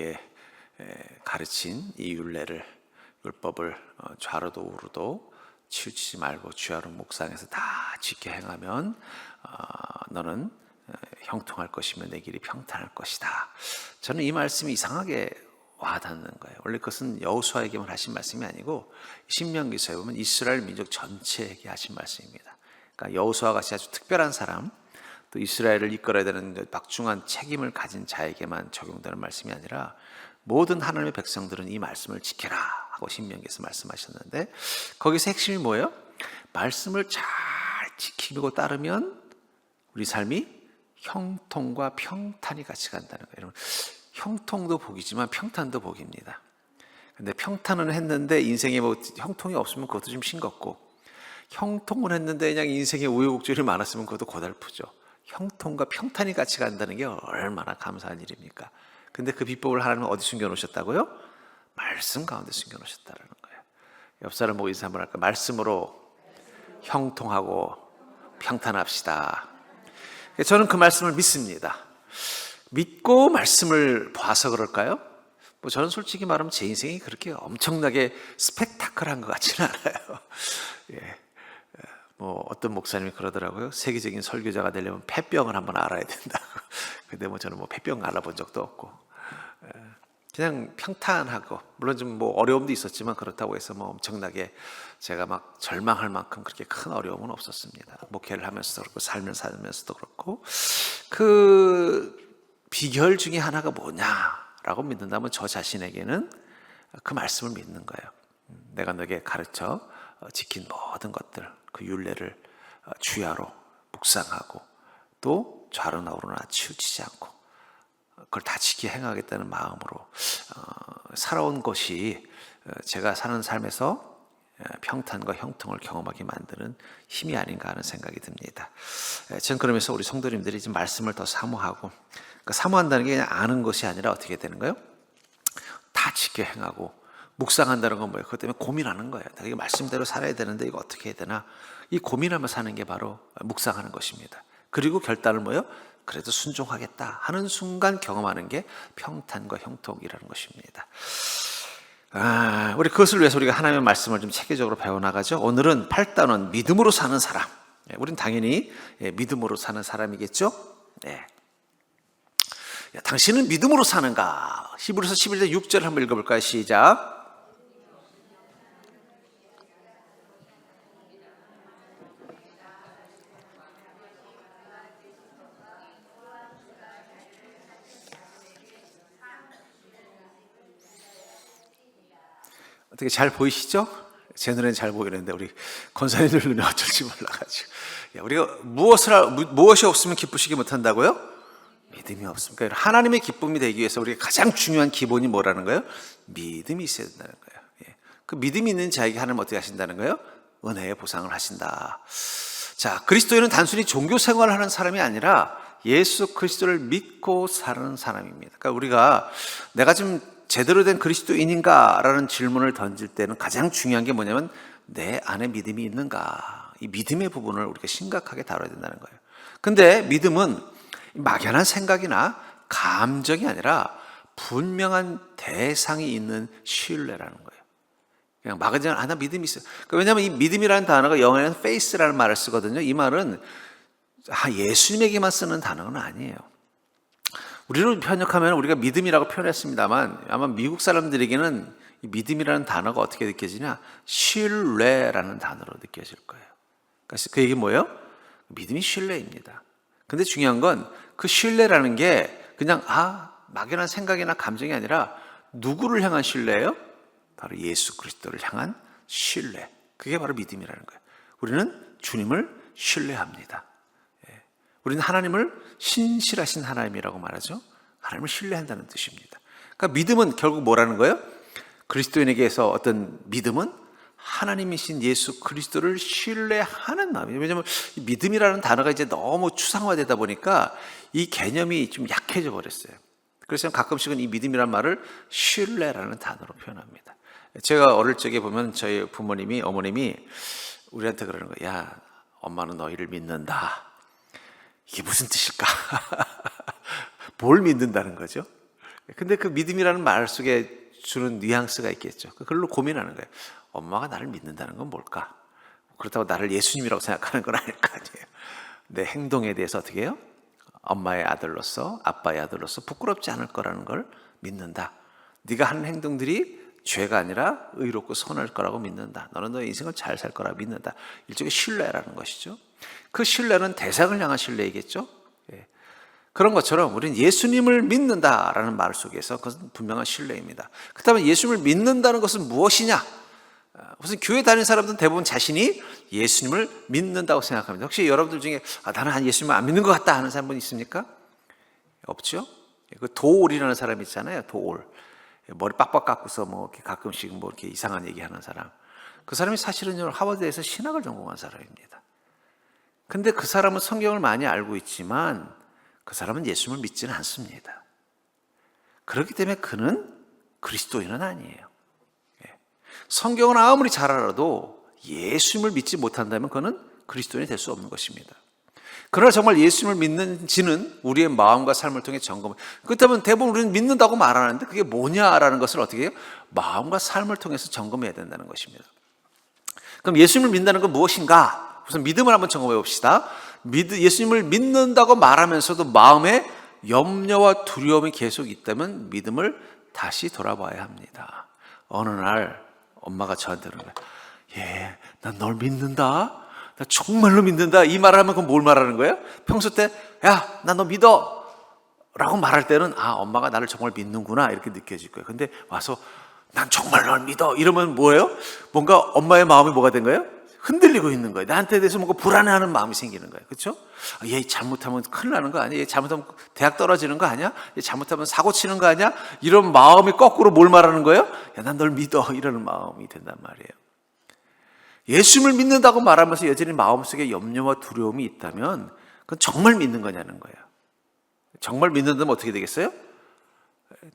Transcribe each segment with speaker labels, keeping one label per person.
Speaker 1: 우리에게 가르친 이 율법을 좌로도 우로도 치우치지 말고 주야로 묵상해서 다 지켜 행하면 너는 형통할 것이며 내 길이 평탄할 것이다. 저는 이 말씀이 이상하게 와닿는 거예요. 원래 그것은 여호수아에게만 하신 말씀이 아니고 신명기서에 보면 이스라엘 민족 전체에게 하신 말씀입니다. 그러니까 여호수아 같이 아주 특별한 사람, 또 이스라엘을 이끌어야 되는 막중한 책임을 가진 자에게만 적용되는 말씀이 아니라 모든 하나님의 백성들은 이 말씀을 지켜라 하고 신명기에서 말씀하셨는데, 거기서 핵심이 뭐예요? 말씀을 잘 지키고 따르면 우리 삶이 형통과 평탄이 같이 간다는 거예요. 여러분, 형통도 복이지만 평탄도 복입니다. 근데 평탄은 했는데 인생에 뭐 형통이 없으면 그것도 좀 싱겁고, 형통을 했는데 그냥 인생에 우여곡절이 많았으면 그것도 고달프죠. 형통과 평탄이 같이 간다는 게 얼마나 감사한 일입니까? 근데 그 비법을 하나님은 어디 숨겨놓으셨다고요? 말씀 가운데 숨겨놓으셨다는 거예요. 옆 사람 보고 인사 한번 할까? 말씀으로 형통하고 평탄합시다. 저는 그 말씀을 믿습니다. 믿고 말씀을 봐서 그럴까요? 뭐 저는 솔직히 말하면 제 인생이 그렇게 엄청나게 스펙타클한 것 같지는 않아요. 예. 뭐 어떤 목사님이 그러더라고요. 세계적인 설교자가 되려면 폐병을 한번 알아야 된다고. 근데 뭐 저는 뭐 폐병 알아본 적도 없고, 그냥 평탄하고, 물론 좀 뭐 어려움도 있었지만 그렇다고 해서 뭐 엄청나게 제가 막 절망할 만큼 그렇게 큰 어려움은 없었습니다. 목회를 하면서도 그렇고 살면서도 그렇고. 그 비결 중에 하나가 뭐냐라고 믿는다면 저 자신에게는 그 말씀을 믿는 거예요. 내가 너에게 가르쳐 지킨 모든 것들, 그 율례를 주야로 묵상하고 또 좌로나 우로나 치우치지 않고 그걸 다 지켜 행하겠다는 마음으로 살아온 것이 제가 사는 삶에서 평탄과 형통을 경험하게 만드는 힘이 아닌가 하는 생각이 듭니다. 저는 그러면서 우리 성도님들이 좀 말씀을 더 사모하고, 그러니까 사모한다는 게 그냥 아는 것이 아니라 어떻게 되는 거예요? 다 지켜 행하고 묵상한다는 건 뭐예요? 그것 때문에 고민하는 거예요. 내가 이 말씀대로 살아야 되는데 이거 어떻게 해야 되나? 이 고민하며 사는 게 바로 묵상하는 것입니다. 그리고 결단을 뭐예요? 그래도 순종하겠다 하는 순간 경험하는 게 평탄과 형통이라는 것입니다. 우리 그것을 위해서 우리가 하나님의 말씀을 좀 체계적으로 배워나가죠. 오늘은 8단원 믿음으로 사는 사람. 우린 당연히 믿음으로 사는 사람이겠죠. 네. 당신은 믿음으로 사는가? 히브리서 11장 6절 한번 읽어볼까요? 시작. 어떻게 잘 보이시죠? 제 눈에는 잘 보이는데 우리 권사님들 눈에 어쩔지 몰라가지고. 우리가 무엇이 없으면 기쁘시게 못한다고요? 믿음이 없습니까? 하나님의 기쁨이 되기 위해서 우리가 가장 중요한 기본이 뭐라는 거예요? 믿음이 있어야 된다는 거예요. 그 믿음이 있는 자에게 하나님 어떻게 하신다는 거예요? 은혜의 보상을 하신다. 자, 그리스도인은 단순히 종교 생활을 하는 사람이 아니라 예수 그리스도를 믿고 사는 사람입니다. 그러니까 우리가 내가 지금 제대로 된 그리스도인인가라는 질문을 던질 때는 가장 중요한 게 뭐냐면 내 안에 믿음이 있는가, 이 믿음의 부분을 우리가 심각하게 다뤄야 된다는 거예요. 근데 믿음은 막연한 생각이나 감정이 아니라 분명한 대상이 있는 신뢰라는 거예요. 그냥 막연한 나 믿음이 있어요. 왜냐하면 이 믿음이라는 단어가 영어에는 faith라는 말을 쓰거든요. 이 말은 예수님에게만 쓰는 단어는 아니에요. 우리로 번역하면 우리가 믿음이라고 표현했습니다만 아마 미국 사람들에게는 이 믿음이라는 단어가 어떻게 느껴지냐? 신뢰라는 단어로 느껴질 거예요. 그러니까 그 얘기 뭐예요? 믿음이 신뢰입니다. 근데 중요한 건 그 신뢰라는 게 그냥 막연한 생각이나 감정이 아니라 누구를 향한 신뢰예요? 바로 예수 그리스도를 향한 신뢰. 그게 바로 믿음이라는 거예요. 우리는 주님을 신뢰합니다. 우리는 하나님을 신실하신 하나님이라고 말하죠. 하나님을 신뢰한다는 뜻입니다. 그러니까 믿음은 결국 뭐라는 거예요? 그리스도인에게서 어떤 믿음은 하나님이신 예수 그리스도를 신뢰하는 마음이에요. 왜냐하면 믿음이라는 단어가 이제 너무 추상화되다 보니까 이 개념이 좀 약해져 버렸어요. 그래서 가끔씩은 이 믿음이라는 말을 신뢰라는 단어로 표현합니다. 제가 어릴 적에 보면 저희 부모님이, 어머님이 우리한테 그러는 거예요. 야, 엄마는 너희를 믿는다. 이게 무슨 뜻일까? 뭘 믿는다는 거죠? 근데 그 믿음이라는 말 속에 주는 뉘앙스가 있겠죠. 그걸로 고민하는 거예요. 엄마가 나를 믿는다는 건 뭘까? 그렇다고 나를 예수님이라고 생각하는 건 아닐 거 아니에요. 내 행동에 대해서 어떻게 해요? 엄마의 아들로서, 아빠의 아들로서 부끄럽지 않을 거라는 걸 믿는다. 네가 하는 행동들이 죄가 아니라 의롭고 선할 거라고 믿는다. 너는 너의 인생을 잘 살 거라고 믿는다. 일종의 신뢰라는 것이죠. 그 신뢰는 대상을 향한 신뢰이겠죠. 그런 것처럼 우리는 예수님을 믿는다라는 말 속에서 그것은 분명한 신뢰입니다. 그렇다면 예수님을 믿는다는 것은 무엇이냐? 무슨 교회 다니는 사람들은 대부분 자신이 예수님을 믿는다고 생각합니다. 혹시 여러분들 중에 나는 예수님을 안 믿는 것 같다 하는 사람 있습니까? 없죠? 그 도올이라는 사람 있잖아요. 도올. 머리 빡빡 깎고서 이렇게 가끔씩 이렇게 이상한 얘기하는 사람. 그 사람이 사실은 하버드에서 신학을 전공한 사람입니다. 근데 그 사람은 성경을 많이 알고 있지만 그 사람은 예수님을 믿지는 않습니다. 그렇기 때문에 그는 그리스도인은 아니에요. 성경을 아무리 잘 알아도 예수님을 믿지 못한다면 그는 그리스도인이 될 수 없는 것입니다. 그러나 정말 예수님을 믿는지는 우리의 마음과 삶을 통해 점검. 그렇다면 대부분 우리는 믿는다고 말하는데 그게 뭐냐라는 것을 어떻게 해요? 마음과 삶을 통해서 점검해야 된다는 것입니다. 그럼 예수님을 믿는다는 건 무엇인가? 우선 믿음을 한번 점검해 봅시다. 예수님을 믿는다고 말하면서도 마음에 염려와 두려움이 계속 있다면 믿음을 다시 돌아봐야 합니다. 어느 날 엄마가 저한테 그러는 거예요. 난 널 믿는다. 나 정말로 믿는다. 이 말을 하면 그건 뭘 말하는 거예요? 평소 때 나 너 믿어 라고 말할 때는 엄마가 나를 정말 믿는구나 이렇게 느껴질 거예요. 근데 와서 난 정말 널 믿어 이러면 뭐예요? 뭔가 엄마의 마음이 뭐가 된 거예요? 흔들리고 있는 거예요. 나한테 대해서 뭔가 불안해하는 마음이 생기는 거예요. 그렇죠? 얘 잘못하면 큰일 나는 거 아니야? 얘 잘못하면 대학 떨어지는 거 아니야? 얘 잘못하면 사고 치는 거 아니야? 이런 마음이 거꾸로 뭘 말하는 거예요? 난 널 믿어 이러는 마음이 된단 말이에요. 예수님을 믿는다고 말하면서 여전히 마음속에 염려와 두려움이 있다면 그건 정말 믿는 거냐는 거예요. 정말 믿는다면 어떻게 되겠어요?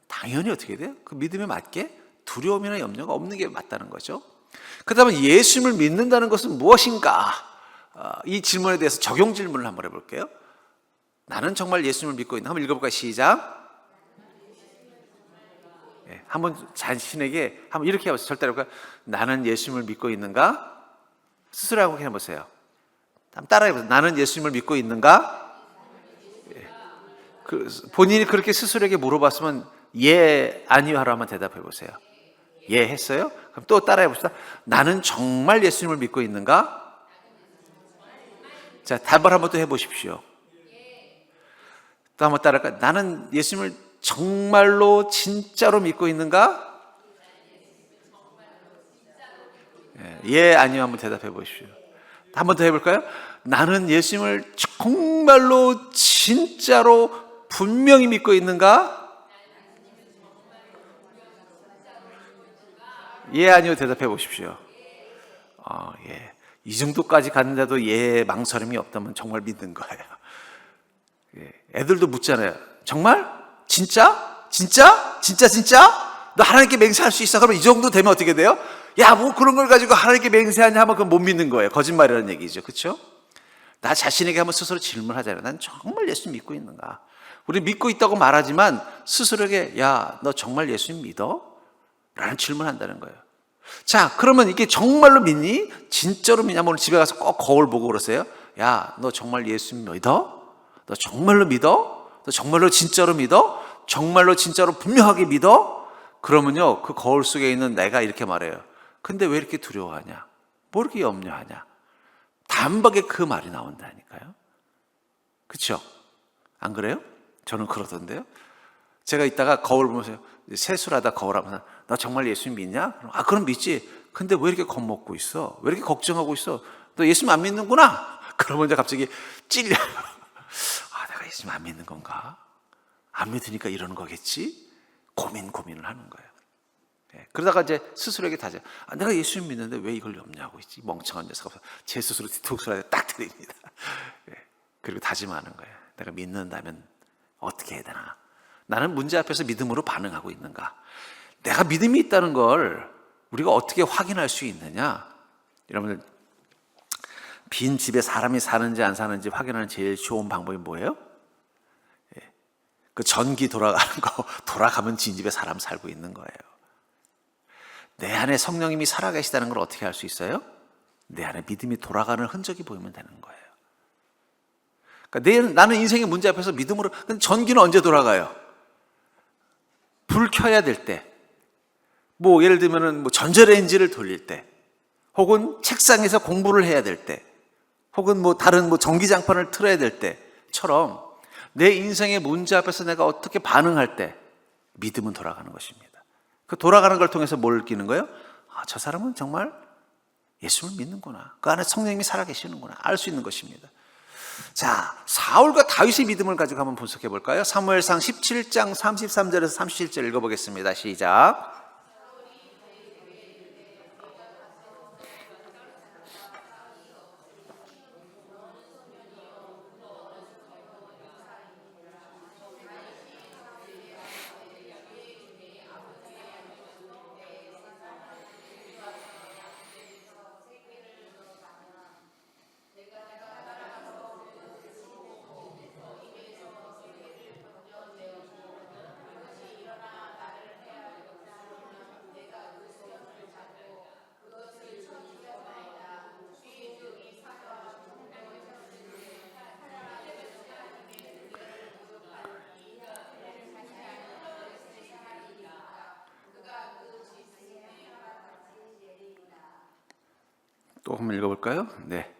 Speaker 1: 당연히 어떻게 돼요? 그 믿음에 맞게 두려움이나 염려가 없는 게 맞다는 거죠. 그렇다면 예수님을 믿는다는 것은 무엇인가? 이 질문에 대해서 적용 질문을 한번 해볼게요. 나는 정말 예수님을 믿고 있나? 한번 읽어볼까요? 시작. 한번 자신에게 한번 이렇게 해보세요. 절대 해볼까요? 나는 예수님을 믿고 있는가? 스스로 하고 해보세요. 한번 따라해보세요. 나는 예수님을 믿고 있는가? 본인이 그렇게 스스로에게 물어봤으면 아니요 하라 한번 대답해 보세요. 했어요? 그럼 또 따라해 봅시다. 나는 정말 예수님을 믿고 있는가? 자, 답을 한번 또 해보십시오. 또 한번 따라할까요? 나는 예수님을 정말로 진짜로 믿고 있는가? 아니요 한번 대답해 보십시오. 한 번 더 해볼까요? 나는 예수님을 정말로 진짜로 분명히 믿고 있는가? 아니요 대답해 보십시오. 이 정도까지 갔는데도 망설임이 없다면 정말 믿는 거예요. 애들도 묻잖아요. 정말? 진짜? 진짜? 진짜? 진짜? 너 하나님께 맹세할 수 있어? 그러면 이 정도 되면 어떻게 돼요? 뭐 그런 걸 가지고 하나님께 맹세하냐 하면 그건 못 믿는 거예요. 거짓말이라는 얘기죠. 그렇죠? 나 자신에게 한번 스스로 질문하잖아요. 난 정말 예수님 믿고 있는가? 우리 믿고 있다고 말하지만 스스로에게 너 정말 예수님 믿어? 라는 질문한다는 거예요. 자, 그러면 이게 정말로 믿니? 진짜로 믿냐면 오늘 집에 가서 꼭 거울 보고 그러세요. 너 정말 예수님 믿어? 너 정말로 믿어? 너 정말로 진짜로 믿어? 정말로 진짜로 분명하게 믿어? 그러면요 그 거울 속에 있는 내가 이렇게 말해요. 근데 왜 이렇게 두려워하냐? 뭐 이렇게 염려하냐? 단박에 그 말이 나온다니까요. 그렇죠? 안 그래요? 저는 그러던데요. 제가 이따가 거울 보면서 세수하다 거울 하면서 너 정말 예수님 믿냐? 그럼 믿지. 근데 왜 이렇게 겁먹고 있어? 왜 이렇게 걱정하고 있어? 너 예수님 안 믿는구나? 그러면 이제 갑자기 찔려. 내가 예수님 안 믿는 건가? 안 믿으니까 이러는 거겠지? 고민을 하는 거예요. 그러다가 이제 스스로에게 다져. 내가 예수님 믿는데 왜 이걸 염려하고 있지? 멍청한 녀석. 제 스스로 뒤통수를 딱 때립니다. 그리고 다짐하는 거예요. 내가 믿는다면 어떻게 해야 되나? 나는 문제 앞에서 믿음으로 반응하고 있는가? 내가 믿음이 있다는 걸 우리가 어떻게 확인할 수 있느냐? 여러분들 빈 집에 사람이 사는지 안 사는지 확인하는 제일 좋은 방법이 뭐예요? 그 전기 돌아가는 거 돌아가면 지 집에 사람 살고 있는 거예요. 내 안에 성령님이 살아계시다는 걸 어떻게 알 수 있어요? 내 안에 믿음이 돌아가는 흔적이 보이면 되는 거예요. 그러니까 나는 인생의 문제 앞에서 믿음으로. 근데 전기는 언제 돌아가요? 불 켜야 될 때, 뭐 예를 들면은 뭐 전자레인지를 돌릴 때, 혹은 책상에서 공부를 해야 될 때, 혹은 뭐 다른 뭐 전기장판을 틀어야 될 때처럼 내 인생의 문제 앞에서 내가 어떻게 반응할 때 믿음은 돌아가는 것입니다. 그 돌아가는 걸 통해서 뭘 느끼는 거예요? 아, 저 사람은 정말 예수를 믿는구나. 그 안에 성령님이 살아계시는구나. 알 수 있는 것입니다. 자, 사울과 다윗의 믿음을 가지고 한번 분석해 볼까요? 사무엘상 17장 33절에서 37절 읽어보겠습니다. 시작. 또 한번 읽어볼까요? 네.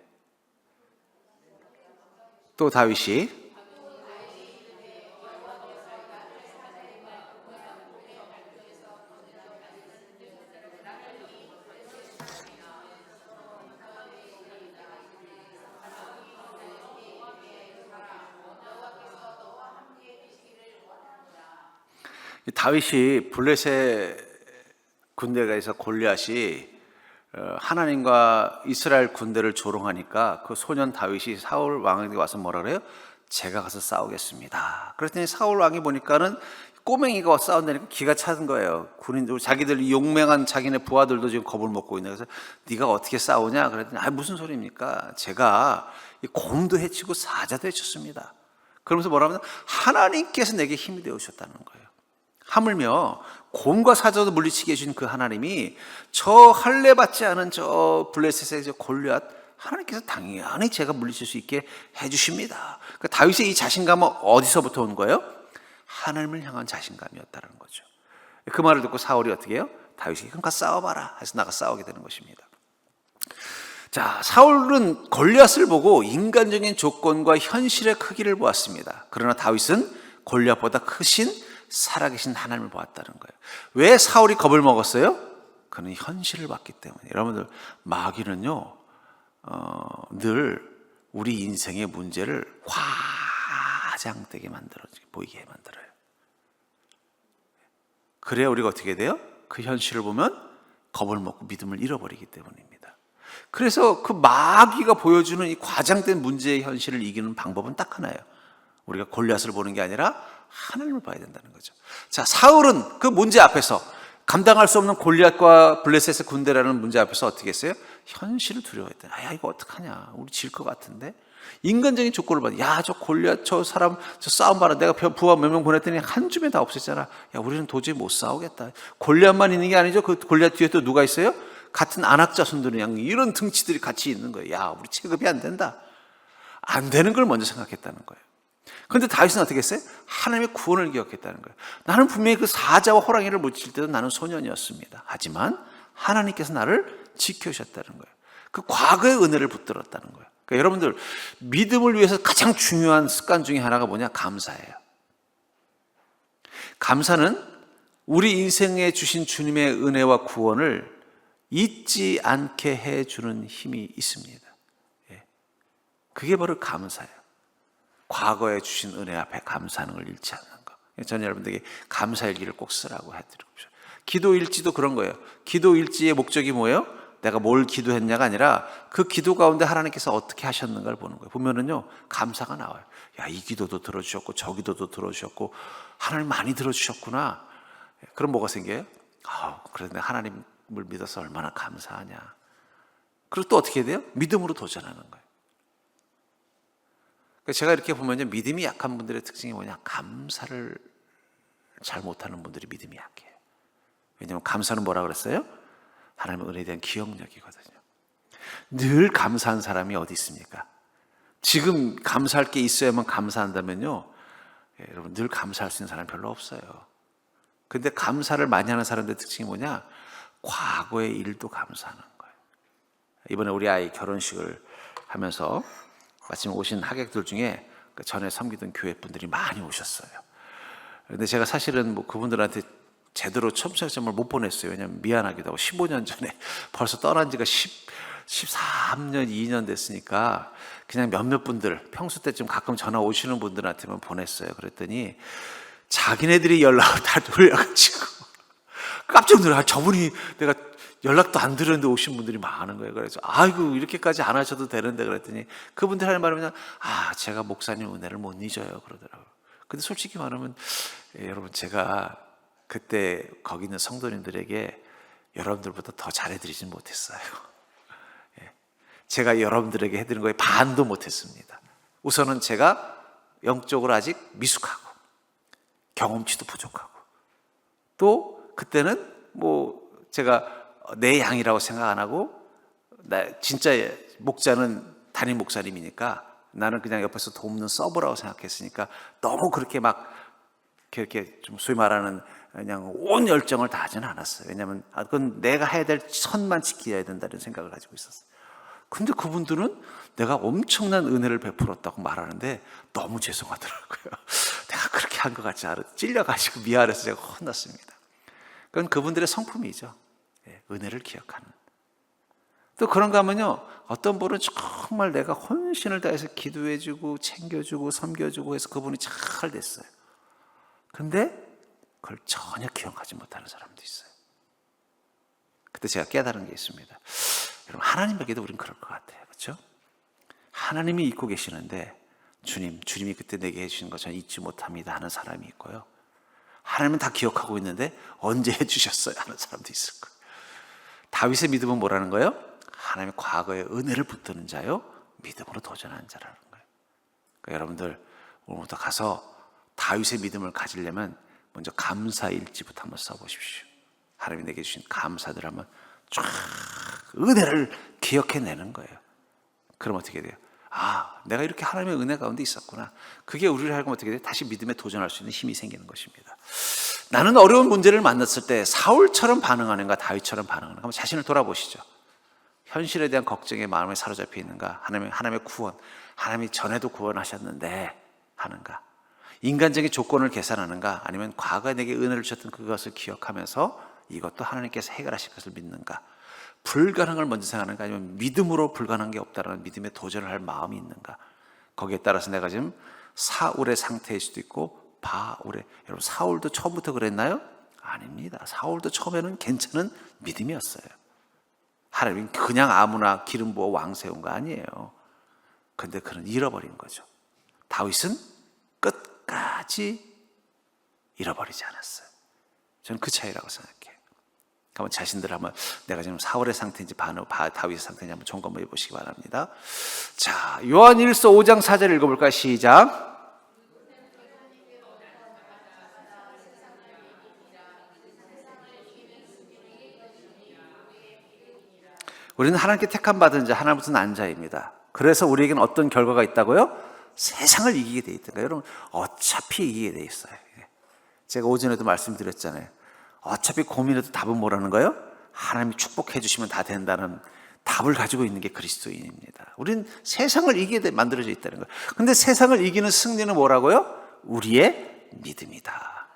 Speaker 1: 또 다윗이 블레셋 군대가 있어 골리앗이 하나님과 이스라엘 군대를 조롱하니까 그 소년 다윗이 사울 왕에게 와서 뭐라 그래요? 제가 가서 싸우겠습니다. 그랬더니 사울 왕이 보니까는 꼬맹이가 싸운다니까 기가 차는 거예요. 군인들, 자기들 용맹한 자기네 부하들도 지금 겁을 먹고 있네. 그래서 네가 어떻게 싸우냐? 그랬더니 무슨 소리입니까? 제가 곰도 해치고 사자도 해쳤습니다. 그러면서 뭐라 하면 하나님께서 내게 힘이 되어주셨다는 거예요. 하물며 곰과 사자도 물리치게 해준 그 하나님이 저 할례 받지 않은 저 블레셋의 저 골리앗 하나님께서 당연히 제가 물리칠 수 있게 해주십니다. 그러니까 다윗의 이 자신감은 어디서부터 온 거예요? 하나님을 향한 자신감이었다는 거죠. 그 말을 듣고 사울이 어떻게 해요? 다윗이 그럼 가 싸워봐라 해서 나가 싸우게 되는 것입니다. 자, 사울은 골리앗을 보고 인간적인 조건과 현실의 크기를 보았습니다. 그러나 다윗은 골리앗보다 크신 살아계신 하나님을 보았다는 거예요. 왜 사울이 겁을 먹었어요? 그는 현실을 봤기 때문에. 여러분들, 마귀는요 늘 우리 인생의 문제를 과장되게 보이게 만들어요. 그래야 우리가 어떻게 돼요? 그 현실을 보면 겁을 먹고 믿음을 잃어버리기 때문입니다. 그래서 그 마귀가 보여주는 이 과장된 문제의 현실을 이기는 방법은 딱 하나예요. 우리가 골리앗을 보는 게 아니라 하나님을 봐야 된다는 거죠. 자, 사울은 그 문제 앞에서 감당할 수 없는 골리앗과 블레셋의 군대라는 문제 앞에서 어떻게 했어요? 현실을 두려워했다. 야, 이거 어떡하냐? 우리 질 것 같은데? 인간적인 조건을 봐. 야, 저 골리앗 저 사람 저 싸움 봐라. 내가 부하 몇 명 보냈더니 한 줌에 다 없앴잖아. 야, 우리는 도저히 못 싸우겠다. 골리앗만 있는 게 아니죠. 그 골리앗 뒤에 또 누가 있어요? 같은 안악자손들은 양 이런 등치들이 같이 있는 거예요. 야, 우리 체급이 안 된다. 안 되는 걸 먼저 생각했다는 거예요. 그런데 다윗은 어떻게 했어요? 하나님의 구원을 기억했다는 거예요. 나는 분명히 그 사자와 호랑이를 물칠 때도 나는 소년이었습니다. 하지만 하나님께서 나를 지켜주셨다는 거예요. 그 과거의 은혜를 붙들었다는 거예요. 그러니까 여러분들, 믿음을 위해서 가장 중요한 습관 중에 하나가 뭐냐? 감사예요. 감사는 우리 인생에 주신 주님의 은혜와 구원을 잊지 않게 해주는 힘이 있습니다. 그게 바로 감사예요. 과거에 주신 은혜 앞에 감사하는 걸 잃지 않는 거. 저는 여러분들에게 감사일기를 꼭 쓰라고 해드리고 싶어요. 기도일지도 그런 거예요. 기도일지의 목적이 뭐예요? 내가 뭘 기도했냐가 아니라 그 기도 가운데 하나님께서 어떻게 하셨는가를 보는 거예요. 보면은요, 감사가 나와요. 야, 이 기도도 들어주셨고 저 기도도 들어주셨고 하나님 많이 들어주셨구나. 그럼 뭐가 생겨요? 그런데 하나님을 믿어서 얼마나 감사하냐. 그리고 또 어떻게 해야 돼요? 믿음으로 도전하는 거예요. 제가 이렇게 보면요, 믿음이 약한 분들의 특징이 뭐냐, 감사를 잘 못하는 분들이 믿음이 약해요. 왜냐하면 감사는 뭐라 그랬어요? 하나님의 은혜에 대한 기억력이거든요. 늘 감사한 사람이 어디 있습니까? 지금 감사할 게 있어야만 감사한다면요, 여러분, 늘 감사할 수 있는 사람이 별로 없어요. 근데 감사를 많이 하는 사람들의 특징이 뭐냐, 과거의 일도 감사하는 거예요. 이번에 우리 아이 결혼식을 하면서 마침 오신 하객들 중에 전에 섬기던 교회 분들이 많이 오셨어요. 근데 제가 사실은 뭐 그분들한테 제대로 첨찬을 못 보냈어요. 왜냐하면 미안하기도 하고 15년 전에 벌써 떠난 지가 13년, 2년 됐으니까 그냥 몇몇 분들, 평소 때쯤 가끔 전화 오시는 분들한테만 보냈어요. 그랬더니 자기네들이 연락을 다 돌려가지고 깜짝 놀라. 저분이 내가 연락도 안 드렸는데 오신 분들이 많은 거예요. 그래서 아이고, 이렇게까지 안 하셔도 되는데, 그랬더니 그분들 하는 말은 그냥 제가 목사님 은혜를 못 잊어요 그러더라고요. 근데 솔직히 말하면 여러분, 제가 그때 거기 있는 성도님들에게 여러분들보다 더 잘해드리진 못했어요. 제가 여러분들에게 해드린 거에 반도 못했습니다. 우선은 제가 영적으로 아직 미숙하고 경험치도 부족하고, 또 그때는 뭐 제가 내 양이라고 생각 안 하고, 진짜 목자는 담임 목사님이니까 나는 그냥 옆에서 돕는 서브라고 생각했으니까 너무 그렇게 막 이렇게 좀 소위 말하는 그냥 온 열정을 다하지는 않았어요. 왜냐하면 그건 내가 해야 될 선만 지켜야 된다는 생각을 가지고 있었어요. 근데 그분들은 내가 엄청난 은혜를 베풀었다고 말하는데 너무 죄송하더라고요. 내가 그렇게 한 것 같지 않아, 찔려가지고 미안해서 제가 혼났습니다. 그건 그분들의 성품이죠. 은혜를 기억하는. 또 그런가 하면요, 어떤 분은 정말 내가 헌신을 다해서 기도해주고 챙겨주고 섬겨주고 해서 그분이 잘 됐어요. 근데 그걸 전혀 기억하지 못하는 사람도 있어요. 그때 제가 깨달은 게 있습니다. 여러분, 하나님에게도 우리는 그럴 것 같아요. 그렇죠? 하나님이 잊고 계시는데 주님이 그때 내게 해주신 것 저는 잊지 못합니다 하는 사람이 있고요, 하나님은 다 기억하고 있는데 언제 해주셨어요 하는 사람도 있을 거예요. 다윗의 믿음은 뭐라는 거예요? 하나님의 과거의 은혜를 붙드는 자요, 믿음으로 도전하는 자라는 거예요. 그러니까 여러분들 오늘부터 가서 다윗의 믿음을 가지려면 먼저 감사일지부터 한번 써보십시오. 하나님이 내게 주신 감사들 한번 쫙 은혜를 기억해내는 거예요. 그럼 어떻게 돼요? 내가 이렇게 하나님의 은혜 가운데 있었구나. 그게 우리를 하여금 어떻게 돼요? 다시 믿음에 도전할 수 있는 힘이 생기는 것입니다. 나는 어려운 문제를 만났을 때 사울처럼 반응하는가, 다윗처럼 반응하는가? 한번 자신을 돌아보시죠. 현실에 대한 걱정에 마음에 사로잡혀 있는가? 하나님의 구원, 하나님이 전에도 구원하셨는데 하는가? 인간적인 조건을 계산하는가? 아니면 과거에 내게 은혜를 주셨던 그것을 기억하면서 이것도 하나님께서 해결하실 것을 믿는가? 불가능을 먼저 생각하는가? 아니면 믿음으로 불가능한 게 없다라는 믿음에 도전을 할 마음이 있는가? 거기에 따라서 내가 지금 사울의 상태일 수도 있고 여러분, 사울도 처음부터 그랬나요? 아닙니다. 사울도 처음에는 괜찮은 믿음이었어요. 하나님이 그냥 아무나 기름 부어 왕 세운 거 아니에요. 근데 그는 잃어버린 거죠. 다윗은 끝까지 잃어버리지 않았어요. 저는 그 차이라고 생각해요. 한번 자신들 한번 내가 지금 사울의 상태인지 다윗의 상태인지 한번 점검해 보시기 바랍니다. 자, 요한일서 5장 4절 읽어볼까요? 시작. 우리는 하나님께 택함 받은 자, 하나님부터 난 자입니다. 그래서 우리에게는 어떤 결과가 있다고요? 세상을 이기게 돼 있다고요. 여러분, 어차피 이기게 돼 있어요. 제가 오전에도 말씀드렸잖아요. 어차피 고민해도 답은 뭐라는 거예요? 하나님이 축복해 주시면 다 된다는 답을 가지고 있는 게 그리스도인입니다. 우리는 세상을 이기게 만들어져 있다는 거예요. 근데 세상을 이기는 승리는 뭐라고요? 우리의 믿음이다.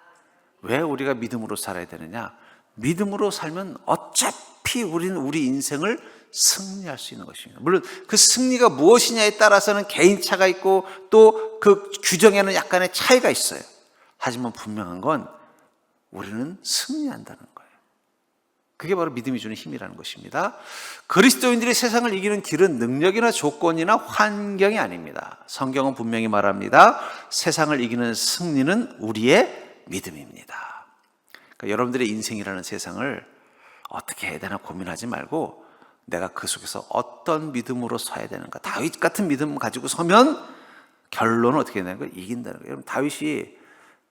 Speaker 1: 왜 우리가 믿음으로 살아야 되느냐? 믿음으로 살면 어차피 우리는 우리 인생을 승리할 수 있는 것입니다. 물론 그 승리가 무엇이냐에 따라서는 개인차가 있고 또 그 규정에는 약간의 차이가 있어요. 하지만 분명한 건 우리는 승리한다는 거예요. 그게 바로 믿음이 주는 힘이라는 것입니다. 그리스도인들이 세상을 이기는 길은 능력이나 조건이나 환경이 아닙니다. 성경은 분명히 말합니다. 세상을 이기는 승리는 우리의 믿음입니다. 그러니까 여러분들의 인생이라는 세상을 어떻게 해야 되나 고민하지 말고 내가 그 속에서 어떤 믿음으로 서야 되는가. 다윗 같은 믿음 가지고 서면 결론은 어떻게 되는 거예요? 이긴다는 거예요. 여러분, 다윗이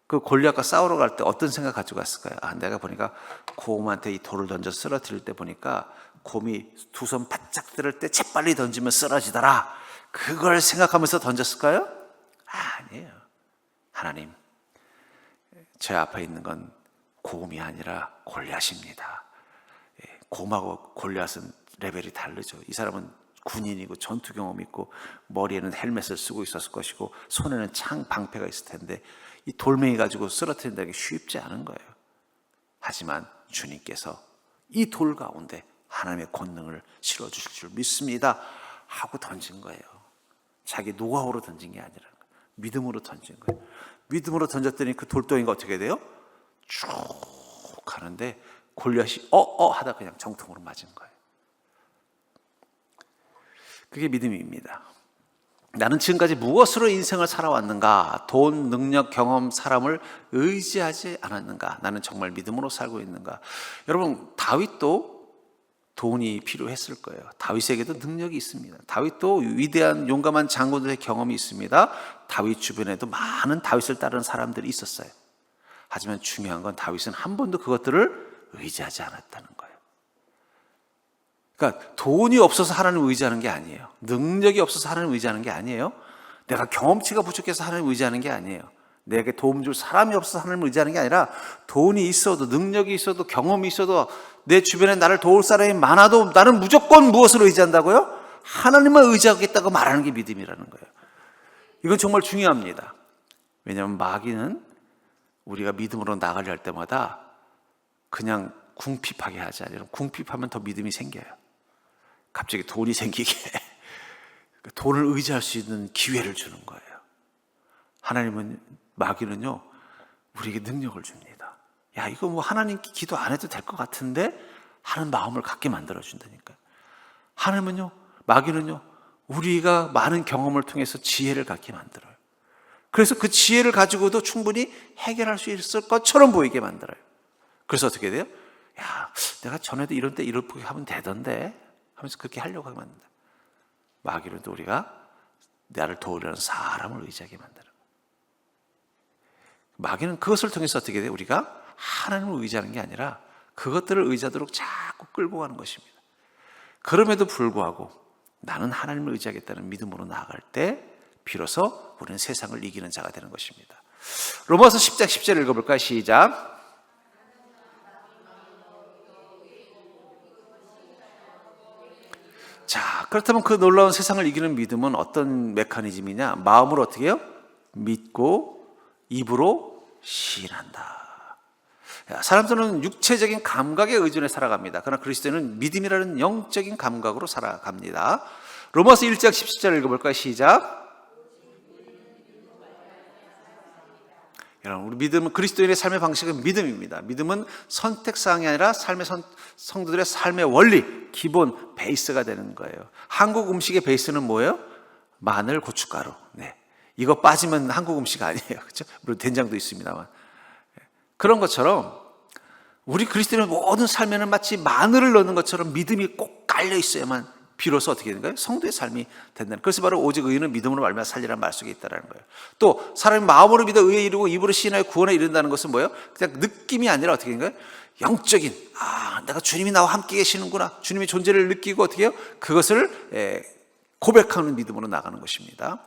Speaker 1: 그 골리앗과 싸우러 갈 때 어떤 생각 가지고 갔을까요? 내가 보니까 곰한테 이 돌을 던져 쓰러뜨릴 때 보니까 곰이 두 손 바짝 들을 때 재빨리 던지면 쓰러지더라. 그걸 생각하면서 던졌을까요? 아니에요. 하나님, 제 앞에 있는 건 곰이 아니라 골리앗입니다. 곰하고 골리앗은 레벨이 다르죠. 이 사람은 군인이고 전투 경험이 있고 머리에는 헬멧을 쓰고 있었을 것이고 손에는 창 방패가 있을 텐데 이 돌멩이 가지고 쓰러뜨린다는 게 쉽지 않은 거예요. 하지만 주님께서 이 돌 가운데 하나님의 권능을 실어주실 줄 믿습니다 하고 던진 거예요. 자기 노하우로 던진 게 아니라 믿음으로 던진 거예요. 믿음으로 던졌더니 그 돌덩이가 어떻게 돼요? 쭉 가는데 골리앗이 하다 그냥 정통으로 맞은 거예요. 그게 믿음입니다. 나는 지금까지 무엇으로 인생을 살아왔는가? 돈, 능력, 경험, 사람을 의지하지 않았는가? 나는 정말 믿음으로 살고 있는가? 여러분, 다윗도 돈이 필요했을 거예요. 다윗에게도 능력이 있습니다. 다윗도 위대한 용감한 장군들의 경험이 있습니다. 다윗 주변에도 많은 다윗을 따르는 사람들이 있었어요. 하지만 중요한 건 다윗은 한 번도 그것들을 의지하지 않았다는 거예요. 그러니까 돈이 없어서 하나님을 의지하는 게 아니에요. 능력이 없어서 하나님을 의지하는 게 아니에요. 내가 경험치가 부족해서 하나님을 의지하는 게 아니에요. 내게 도움 줄 사람이 없어서 하나님을 의지하는 게 아니라 돈이 있어도 능력이 있어도 경험이 있어도 내 주변에 나를 도울 사람이 많아도 나는 무조건 무엇을 의지한다고요? 하나님만 의지하겠다고 말하는 게 믿음이라는 거예요. 이건 정말 중요합니다. 왜냐하면 마귀는 우리가 믿음으로 나가려 할 때마다 그냥 궁핍하게 하지 않아요. 궁핍하면 더 믿음이 생겨요. 갑자기 돈이 생기게 돈을 의지할 수 있는 기회를 주는 거예요. 하나님은, 마귀는요 우리에게 능력을 줍니다. 야, 이거 뭐 하나님께 기도 안 해도 될 것 같은데 하는 마음을 갖게 만들어 준다니까요. 하나님은요, 마귀는요 우리가 많은 경험을 통해서 지혜를 갖게 만들어요. 그래서 그 지혜를 가지고도 충분히 해결할 수 있을 것처럼 보이게 만들어요. 그래서 어떻게 돼요? 야, 내가 전에도 이런 때 이렇게 하면 되던데 하면서 그렇게 하려고 하면 안 돼. 마귀는 또 우리가 나를 도우려는 사람을 의지하게 만들어요. 마귀는 그것을 통해서 어떻게 돼요? 우리가 하나님을 의지하는 게 아니라 그것들을 의지하도록 자꾸 끌고 가는 것입니다. 그럼에도 불구하고 나는 하나님을 의지하겠다는 믿음으로 나아갈 때 비로소 우리는 세상을 이기는 자가 되는 것입니다. 로마서 10장 10절 읽어볼까요? 시작. 자, 그렇다면 그 놀라운 세상을 이기는 믿음은 어떤 메커니즘이냐? 마음으로 어떻게 해요? 믿고 입으로 시인한다. 사람들은 육체적인 감각에 의존해 살아갑니다. 그러나 그리스도인은 믿음이라는 영적인 감각으로 살아갑니다. 로마서 1장 17절 읽어볼까요? 시작. 여러분, 우리 믿음은, 그리스도인의 삶의 방식은 믿음입니다. 믿음은 선택사항이 아니라 성도들의 삶의 원리, 기본, 베이스가 되는 거예요. 한국 음식의 베이스는 뭐예요? 마늘, 고춧가루. 네. 이거 빠지면 한국 음식 아니에요. 그렇죠? 물론 된장도 있습니다만. 그런 것처럼 우리 그리스도인의 모든 삶에는 마치 마늘을 넣는 것처럼 믿음이 꼭 깔려 있어야만 비로소 어떻게 되는가요? 성도의 삶이 된다는. 그래서 바로 오직 의인은 믿음으로 말미암아 살리라는 말 속에 있다는 거예요. 또 사람이 마음으로 믿어 의에 이르고 입으로 시인하여 구원에 이른다는 것은 뭐예요? 그냥 느낌이 아니라 어떻게 되는가요? 영적인, 내가 주님이 나와 함께 계시는구나, 주님의 존재를 느끼고 어떻게 해요? 그것을 고백하는 믿음으로 나가는 것입니다.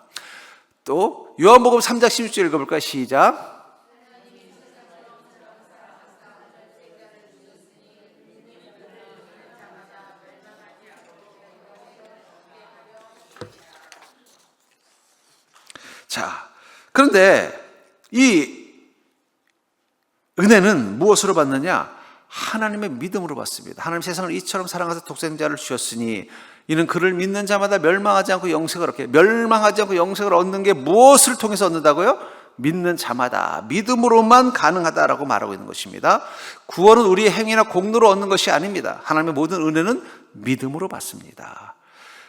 Speaker 1: 또 요한복음 3장 16절 읽어볼까요? 시작. 자, 그런데 이 은혜는 무엇으로 받느냐? 하나님의 믿음으로 받습니다. 하나님 세상을 이처럼 사랑하사 독생자를 주셨으니 이는 그를 믿는 자마다 멸망하지 않고 영생을 얻게. 멸망하지 않고 영생을 얻는 게 무엇을 통해서 얻는다고요? 믿는 자마다 믿음으로만 가능하다라고 말하고 있는 것입니다. 구원은 우리의 행위나 공로로 얻는 것이 아닙니다. 하나님의 모든 은혜는 믿음으로 받습니다.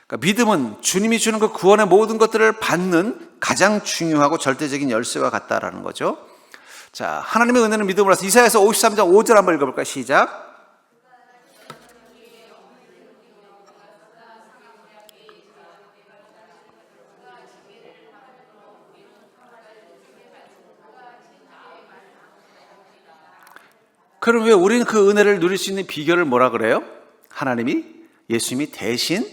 Speaker 1: 그러니까 믿음은 주님이 주는 그 구원의 모든 것들을 받는 가장 중요하고 절대적인 열쇠와 같다라는 거죠. 자, 하나님의 은혜는 믿음으로 와서 이사야서 53장 5절 한번 읽어볼까요? 시작. 그럼 왜 우리는 그 은혜를 누릴 수 있는 비결을 뭐라 그래요? 예수님이 대신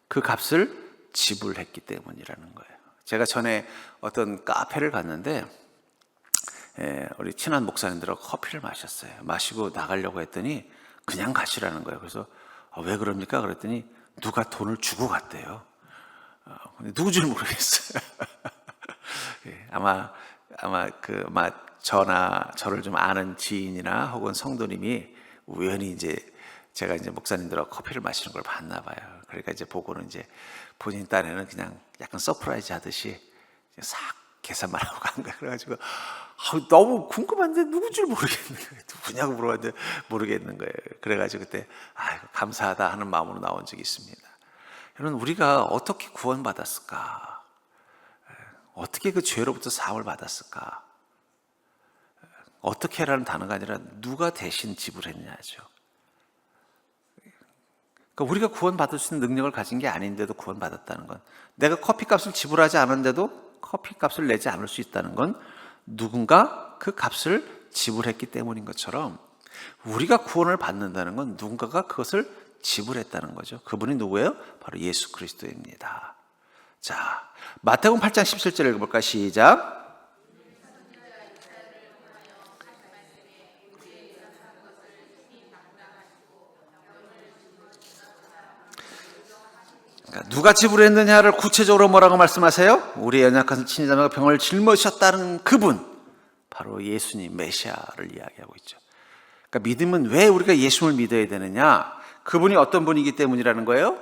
Speaker 1: 그 값을 지불했기 때문이라는 거예요. 제가 전에 어떤 카페를 갔는데 우리 친한 목사님들하고 커피를 마셨어요. 마시고 나가려고 했더니 그냥 가시라는 거예요. 그래서 왜 그럽니까? 그랬더니 누가 돈을 주고 갔대요. 근데 누군지 모르겠어요. 아마 저나 저를 좀 아는 지인이나 혹은 성도님이 우연히 이제 제가 이제 목사님들하고 커피를 마시는 걸 봤나 봐요. 그러니까 이제 보고는 이제 본인 딴에는 그냥 약간 서프라이즈 하듯이 싹 계산만 하고 간 거예요. 그래가지고 너무 궁금한데 누군지 모르겠는 거예요. 누구냐고 물어봤는데 모르겠는 거예요. 그래가지고 그때 감사하다 하는 마음으로 나온 적이 있습니다. 여러분, 우리가 어떻게 구원받았을까? 어떻게 그 죄로부터 사함을 받았을까? 어떻게 라는 단어가 아니라 누가 대신 지불했냐죠. 그러니까 우리가 구원받을 수 있는 능력을 가진 게 아닌데도 구원받았다는 건, 내가 커피값을 지불하지 않은데도 커피값을 내지 않을 수 있다는 건 누군가 그 값을 지불했기 때문인 것처럼, 우리가 구원을 받는다는 건 누군가가 그것을 지불했다는 거죠. 그분이 누구예요? 바로 예수 그리스도입니다. 자, 마태복음 8장 17절 읽어볼까? 시작. 누가 지불했느냐를 구체적으로 뭐라고 말씀하세요? 우리의 연약한 친히 자매가 병을 짊어지셨다는 그분, 바로 예수님 메시아를 이야기하고 있죠. 그러니까 믿음은 왜 우리가 예수를 믿어야 되느냐? 그분이 어떤 분이기 때문이라는 거예요?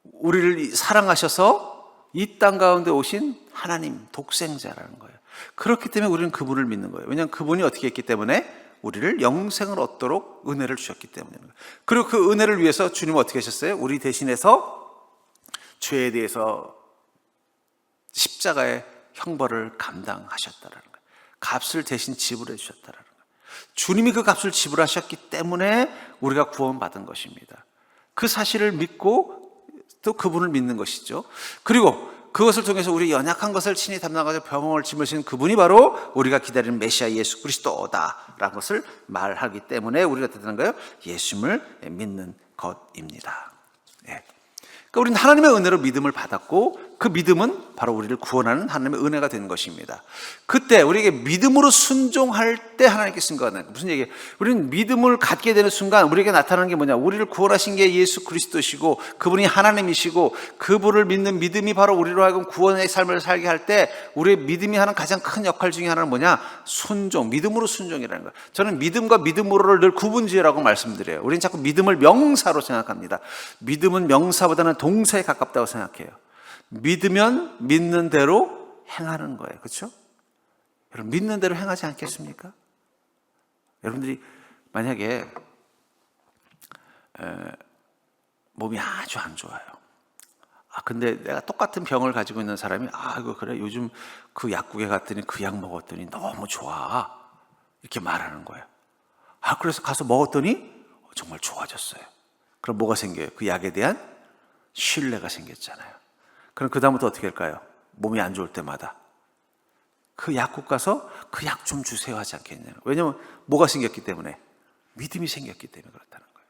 Speaker 1: 우리를 사랑하셔서 이 땅 가운데 오신 하나님 독생자라는 거예요. 그렇기 때문에 우리는 그분을 믿는 거예요. 왜냐하면 그분이 어떻게 했기 때문에? 우리를 영생을 얻도록 은혜를 주셨기 때문입니다. 그리고 그 은혜를 위해서 주님은 어떻게 하셨어요? 우리 대신해서 죄에 대해서 십자가의 형벌을 감당하셨다라는 거예요. 값을 대신 지불해 주셨다라는 거예요. 주님이 그 값을 지불하셨기 때문에 우리가 구원받은 것입니다. 그 사실을 믿고 또 그분을 믿는 것이죠. 그리고 그것을 통해서 우리 연약한 것을 친히 담당하셔 병을 짊어지신 그분이 바로 우리가 기다리는 메시아 예수 그리스도다라는 것을 말하기 때문에 우리가 되는 거예요. 예수님을 믿는 것입니다. 네. 그러니까 우리는 하나님의 은혜로 믿음을 받았고, 그 믿음은 바로 우리를 구원하는 하나님의 은혜가 된 것입니다. 그때 우리에게 믿음으로 순종할 때 하나님께 쓴 거는 무슨 얘기예요? 우리는 믿음을 갖게 되는 순간 우리에게 나타나는 게 뭐냐? 우리를 구원하신 게 예수 그리스도시고 그분이 하나님이시고, 그분을 믿는 믿음이 바로 우리로 하여금 구원의 삶을 살게 할 때 우리의 믿음이 하는 가장 큰 역할 중에 하나는 뭐냐? 순종, 믿음으로 순종이라는 거예요. 저는 믿음과 믿음으로를 늘 구분지으라고 말씀드려요. 우리는 자꾸 믿음을 명사로 생각합니다. 믿음은 명사보다는 동사에 가깝다고 생각해요. 믿으면 믿는 대로 행하는 거예요. 그렇죠? 여러분, 믿는 대로 행하지 않겠습니까? 여러분들이 만약에 몸이 아주 안 좋아요. 근데 내가 똑같은 병을 가지고 있는 사람이 이거 그래, 요즘 그 약국에 갔더니 그 약 먹었더니 너무 좋아, 이렇게 말하는 거예요. 그래서 가서 먹었더니 정말 좋아졌어요. 그럼 뭐가 생겨요? 그 약에 대한 신뢰가 생겼잖아요. 그럼 그 다음부터 어떻게 할까요? 몸이 안 좋을 때마다 그 약국 가서 그 약 좀 주세요 하지 않겠냐요. 왜냐하면 뭐가 생겼기 때문에? 믿음이 생겼기 때문에 그렇다는 거예요.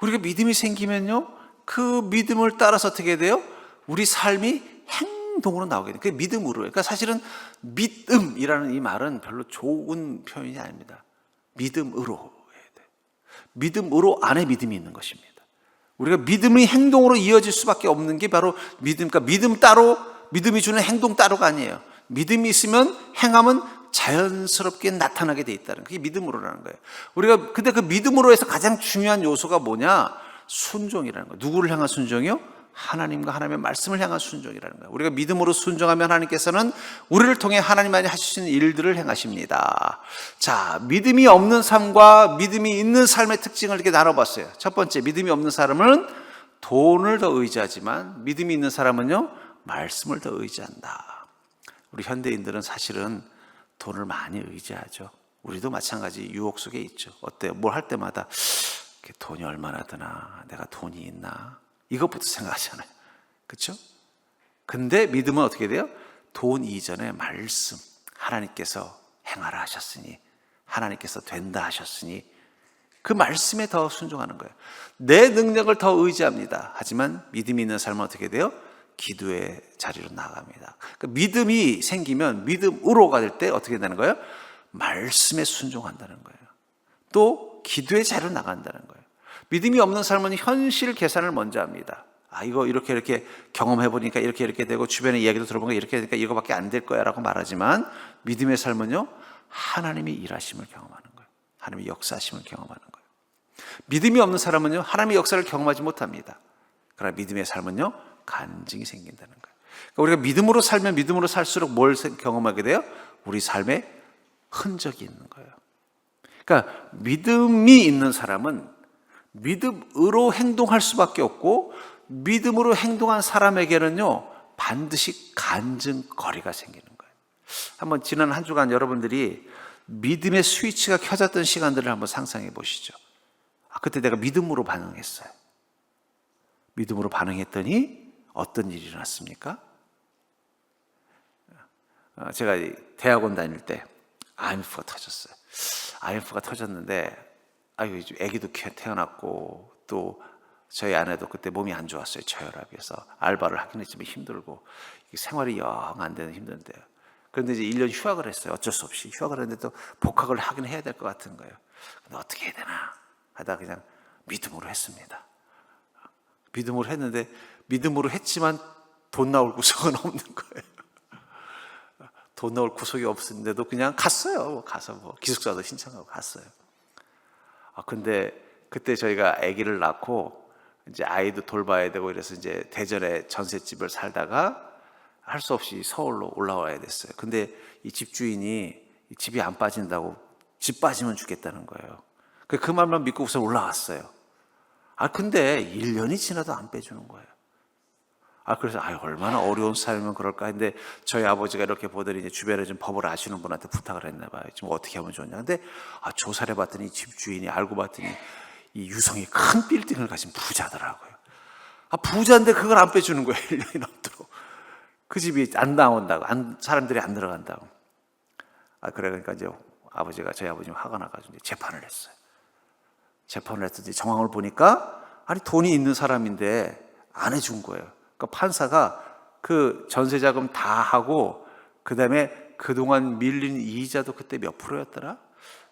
Speaker 1: 우리가 믿음이 생기면요, 그 믿음을 따라서 어떻게 돼요? 우리 삶이 행동으로 나오게 돼요. 그게 믿음으로. 그러니까 사실은 믿음이라는 이 말은 별로 좋은 표현이 아닙니다. 믿음으로 해야 돼요. 믿음으로 안에 믿음이 있는 것입니다. 우리가 믿음이 행동으로 이어질 수밖에 없는 게 바로 믿음. 그러니까 믿음 따로, 믿음이 주는 행동 따로가 아니에요. 믿음이 있으면 행함은 자연스럽게 나타나게 돼 있다는, 그게 믿음으로라는 거예요. 우리가 근데 그 믿음으로 해서 가장 중요한 요소가 뭐냐? 순종이라는 거예요. 누구를 향한 순종이요? 하나님과 하나님의 말씀을 향한 순종이라는 거예요. 우리가 믿음으로 순종하면 하나님께서는 우리를 통해 하나님만이 하실 수 있는 일들을 행하십니다. 자, 믿음이 없는 삶과 믿음이 있는 삶의 특징을 이렇게 나눠봤어요. 첫 번째, 믿음이 없는 사람은 돈을 더 의지하지만 믿음이 있는 사람은요, 말씀을 더 의지한다. 우리 현대인들은 사실은 돈을 많이 의지하죠. 우리도 마찬가지 유혹 속에 있죠. 어때요? 뭘 할 때마다 돈이 얼마나 드나, 내가 돈이 있나, 이것부터 생각하잖아요. 그렇죠? 근데 믿음은 어떻게 돼요? 돈 이전에 말씀, 하나님께서 행하라 하셨으니, 하나님께서 된다 하셨으니 그 말씀에 더 순종하는 거예요. 내 능력을 더 의지합니다. 하지만 믿음이 있는 삶은 어떻게 돼요? 기도의 자리로 나아갑니다. 그러니까 믿음이 생기면 믿음으로가 될 때 어떻게 되는 거예요? 말씀에 순종한다는 거예요. 또 기도의 자리로 나간다는 거예요. 믿음이 없는 삶은 현실 계산을 먼저 합니다. 이거 이렇게 경험해보니까 이렇게 되고 주변의 이야기도 들어보니까 이렇게 되니까 이거밖에 안 될 거야 라고 말하지만, 믿음의 삶은요, 하나님이 일하심을 경험하는 거예요. 하나님의 역사하심을 경험하는 거예요. 믿음이 없는 사람은요, 하나님의 역사를 경험하지 못합니다. 그러나 믿음의 삶은요, 간증이 생긴다는 거예요. 그러니까 우리가 믿음으로 살면 믿음으로 살수록 뭘 경험하게 돼요? 우리 삶에 흔적이 있는 거예요. 그러니까 믿음이 있는 사람은 믿음으로 행동할 수밖에 없고, 믿음으로 행동한 사람에게는요, 반드시 간증거리가 생기는 거예요. 한번 지난 한 주간 여러분들이 믿음의 스위치가 켜졌던 시간들을 한번 상상해 보시죠. 그때 내가 믿음으로 반응했어요. 믿음으로 반응했더니 어떤 일이 일어났습니까? 제가 대학원 다닐 때 IMF가 터졌어요. IMF가 터졌는데, 아기도 태어났고, 또 저희 아내도 그때 몸이 안 좋았어요. 저혈압이어서 알바를 하긴 했지만 힘들고 생활이 영 안 되는 힘든데요. 그런데 이제 1년 휴학을 했어요. 어쩔 수 없이 휴학을 했는데 또 복학을 하긴 해야 될 것 같은 거예요. 근데 어떻게 해야 되나 하다 그냥 믿음으로 했습니다. 믿음으로 했는데, 믿음으로 했지만 돈 나올 구석은 없는 거예요. 돈 나올 구석이 없었는데도 그냥 갔어요. 가서 기숙사도 신청하고 갔어요. 근데 그때 저희가 아기를 낳고 이제 아이도 돌봐야 되고 이래서 이제 대전에 전셋집을 살다가 할 수 없이 서울로 올라와야 됐어요. 근데 이 집주인이 집이 안 빠진다고, 집 빠지면 죽겠다는 거예요. 그 말만 믿고 우선 올라왔어요. 근데 1년이 지나도 안 빼주는 거예요. 그래서 얼마나 어려운 삶이면 그럴까 했는데, 저희 아버지가 이렇게 보더니 이제 주변에 좀 법을 아시는 분한테 부탁을 했나 봐요. 지금 어떻게 하면 좋냐. 근데 조사를 해봤더니 집주인이, 알고 봤더니 이 유성이 큰 빌딩을 가진 부자더라고요. 부자인데 그걸 안 빼주는 거예요. 1년이 넘도록. 그 집이 안 나온다고, 사람들이 안 들어간다고. 그러니까 이제 저희 아버지는 화가 나가지고 이제 재판을 했어요. 재판을 했더니 정황을 보니까 돈이 있는 사람인데 안 해준 거예요. 그러니까 판사가 그 전세자금 다 하고, 그 다음에 그동안 밀린 이자도 그때 몇 프로였더라?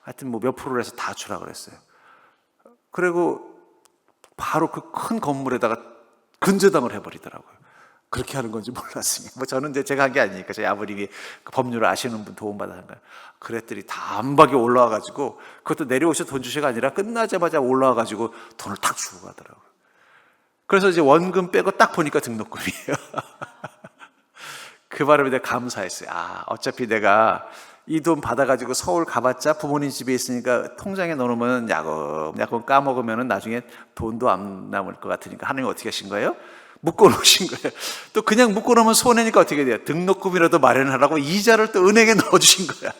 Speaker 1: 하여튼 몇 프로를 해서 다 주라 그랬어요. 그리고 바로 그 큰 건물에다가 근저당을 해버리더라고요. 그렇게 하는 건지 몰랐으니. 저는 이제 제가 한 게 아니니까 저희 아버님이 그 법률을 아시는 분 도움받아는 거예요. 그랬더니 단박에 올라와가지고, 그것도 내려오셔서 돈 주시가 아니라 끝나자마자 올라와가지고 돈을 탁 주고 가더라고요. 그래서 이제 원금 빼고 딱 보니까 등록금이에요. 그 바람에 내가 감사했어요. 어차피 내가 이 돈 받아가지고 서울 가봤자 부모님 집에 있으니까 통장에 넣어놓으면 야금 까먹으면 나중에 돈도 안 남을 것 같으니까 하나님 어떻게 하신 거예요? 묶어놓으신 거예요. 또 그냥 묶어놓으면 손해니까 어떻게 돼요? 등록금이라도 마련하라고 이자를 또 은행에 넣어주신 거야.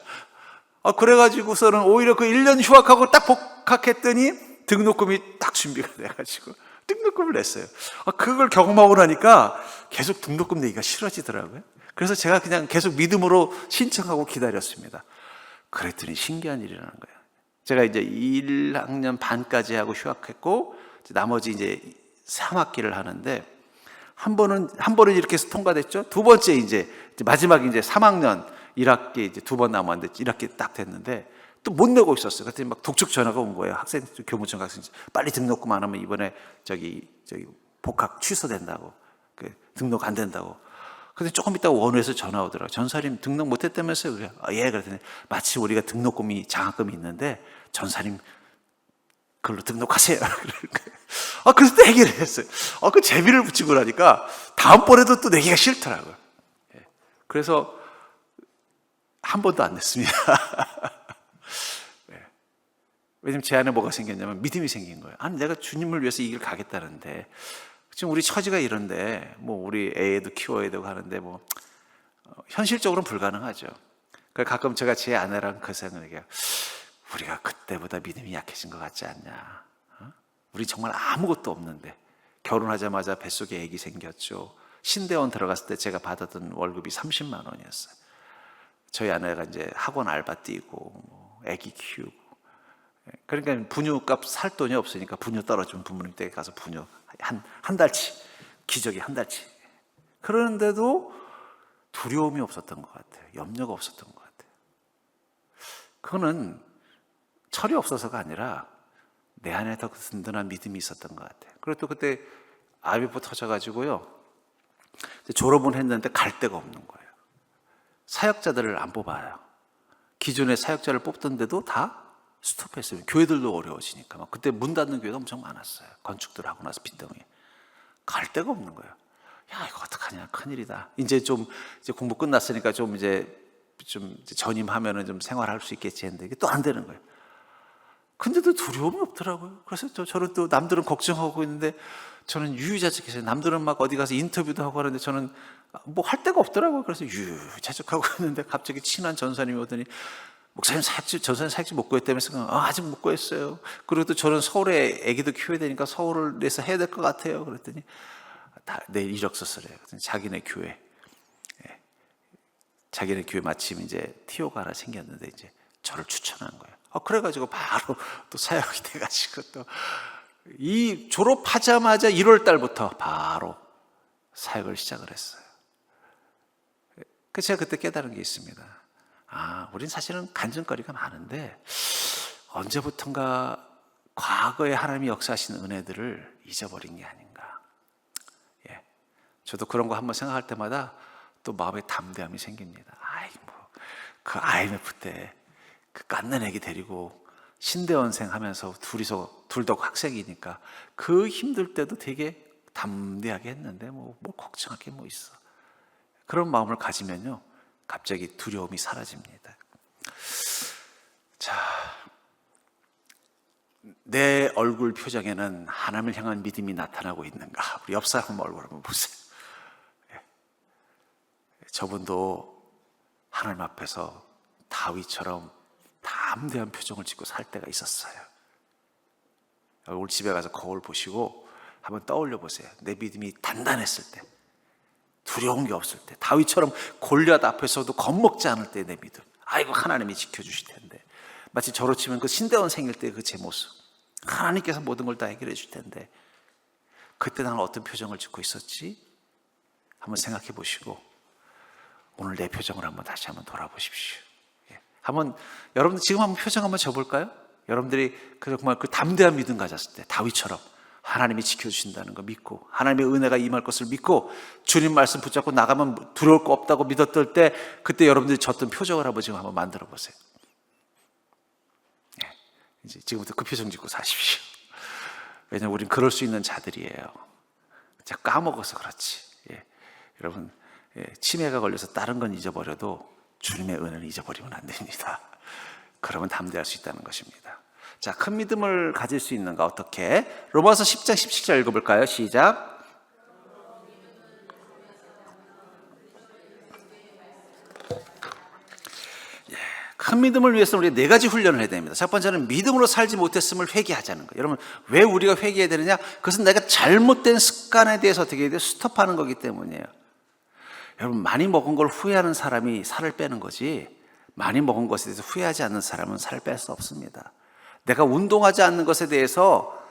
Speaker 1: 그래가지고서는 오히려 그 1년 휴학하고 딱 복학했더니 등록금이 딱 준비가 돼가지고 등록금을 냈어요. 그걸 경험하고 나니까 계속 등록금 내기가 싫어지더라고요. 그래서 제가 그냥 계속 믿음으로 신청하고 기다렸습니다. 그랬더니 신기한 일이 일어난 거예요. 제가 이제 1학년 반까지 하고 휴학했고, 나머지 이제 3학기를 하는데, 한 번은 이렇게 해서 통과됐죠. 두 번째 이제 마지막 이제 3학년 1학기 이제 2번 남았는데 1학기 딱 됐는데 또 못 내고 있었어요. 그랬더니 막 독촉 전화가 온 거예요. 학생 교무청 학생, 빨리 등록금 안 하면 이번에 저기 복학 취소된다고, 등록 안 된다고. 근데 조금 있다가 원우에서 전화 오더라고요. 전사님 등록 못했다면서요? 그래요. 예. 그랬더니 마치 우리가 등록금이 장학금이 있는데 전사님 그걸로 등록하세요. 그래서 내기를 했어요. 그 제비를 붙이고 나니까 다음번에도 또 내기가 싫더라고요. 그래서 한 번도 안 냈습니다. 왜냐면 제 안에 뭐가 생겼냐면 믿음이 생긴 거예요. 내가 주님을 위해서 이 길 가겠다는데, 지금 우리 처지가 이런데 우리 애도 키워야 되고 하는데 현실적으로는 불가능하죠. 그래서 가끔 제가 제 아내랑 그 생각을 해요. 우리가 그때보다 믿음이 약해진 것 같지 않냐. 우리 정말 아무것도 없는데 결혼하자마자 뱃속에 애기 생겼죠. 신대원 들어갔을 때 제가 받았던 월급이 30만 원이었어요. 저희 아내가 이제 학원 알바 뛰고 뭐 아기 키우고, 그러니까 분유값 살 돈이 없으니까 분유 떨어지면 부모님 댁에 가서 분유 한 달치, 기저귀 한 달치. 그러는데도 두려움이 없었던 것 같아요. 염려가 없었던 것 같아요. 그거는 철이 없어서가 아니라 내 안에 더 든든한 믿음이 있었던 것 같아요. 그리고 또 그때 IMF 터져가지고요, 졸업은 했는데 갈 데가 없는 거예요. 사역자들을 안 뽑아요. 기존에 사역자를 뽑던데도 다 스톱했어요. 교회들도 어려워지니까. 막 그때 문 닫는 교회도 엄청 많았어요. 건축들 하고 나서 빈덩이. 갈 데가 없는 거예요. 야, 이거 어떡하냐, 큰일이다. 이제 공부 끝났으니까 좀 전임하면은 좀 생활할 수 있겠지 했는데 이게 또 안 되는 거예요. 근데도 두려움이 없더라고요. 그래서 저는 또 남들은 걱정하고 있는데 저는 유유자적해서, 남들은 막 어디 가서 인터뷰도 하고 하는데 저는 뭐 할 데가 없더라고요. 그래서 유유자적하고 있는데 갑자기 친한 전사님이 오더니, 목사님 전사님 사역지 못 구했다면서. 아직 못 구했어요. 그리고 또 저는 서울에 아기도 키워야 되니까 서울에서 해야 될 것 같아요. 그랬더니 내일 이력서 쓰래요. 자기네 교회, 자기네 교회 마침 이제 티오가 하나 생겼는데 이제 저를 추천한 거예요. 그래가지고 바로 또 사역이 돼가지고 또 이 졸업하자마자 1월 달부터 바로 사역을 시작을 했어요. 그래서 제가 그때 깨달은 게 있습니다. 우린 사실은 간증거리가 많은데 언제부턴가 과거에 하나님이 역사하신 은혜들을 잊어버린 게 아닌가. 저도 그런 거 한번 생각할 때마다 또 마음에 담대함이 생깁니다. 그 IMF 때 그 깐난 애기 데리고 신대원생 하면서 둘도 학생이니까 그 힘들 때도 되게 담대하게 했는데 뭐 걱정할 게 뭐 있어. 그런 마음을 가지면요, 갑자기 두려움이 사라집니다. 자, 내 얼굴 표정에는 하나님을 향한 믿음이 나타나고 있는가? 우리 옆 사람 얼굴 한번 보세요. 저분도 하나님 앞에서 다윗처럼 담대한 표정을 짓고 살 때가 있었어요. 오늘 집에 가서 거울 보시고 한번 떠올려 보세요. 내 믿음이 단단했을 때, 두려운 게 없을 때, 다윗처럼 골리앗 앞에서도 겁먹지 않을 때 내 믿음. 하나님이 지켜주실 텐데. 마치 저로 치면 그 신대원 생일 때 그 제 모습. 하나님께서 모든 걸 다 해결해 줄 텐데 그때 나는 어떤 표정을 짓고 있었지? 한번 생각해 보시고 오늘 내 표정을 다시 한번 돌아보십시오. 여러분들 지금 한번 표정 한번 줘볼까요? 여러분들이 정말 그 담대한 믿음 가졌을 때, 다윗처럼 하나님이 지켜주신다는 거 믿고 하나님의 은혜가 임할 것을 믿고 주님 말씀 붙잡고 나가면 두려울 거 없다고 믿었을 때, 그때 여러분들이 졌던 표정을 한번 만들어 보세요. 이제 지금부터 그 표정 짓고 사십시오. 왜냐하면 우린 그럴 수 있는 자들이에요. 제가 까먹어서 그렇지. 여러분, 치매가 걸려서 다른 건 잊어버려도 주님의 은혜는 잊어버리면 안 됩니다. 그러면 담대할 수 있다는 것입니다. 자, 큰 믿음을 가질 수 있는가, 어떻게? 로마서 10장 17절 읽어볼까요? 시작. 큰 믿음을 위해서 우리가 4가지 훈련을 해야 됩니다. 첫 번째는 믿음으로 살지 못했음을 회개하자는 거예요. 여러분, 왜 우리가 회개해야 되느냐? 그것은 내가 잘못된 습관에 대해서 어떻게 해야 돼요? 스톱하는 거기 때문이에요. 여러분, 많이 먹은 걸 후회하는 사람이 살을 빼는 거지, 많이 먹은 것에 대해서 후회하지 않는 사람은 살을 뺄 수 없습니다. 내가 운동하지 않는 것에 대해서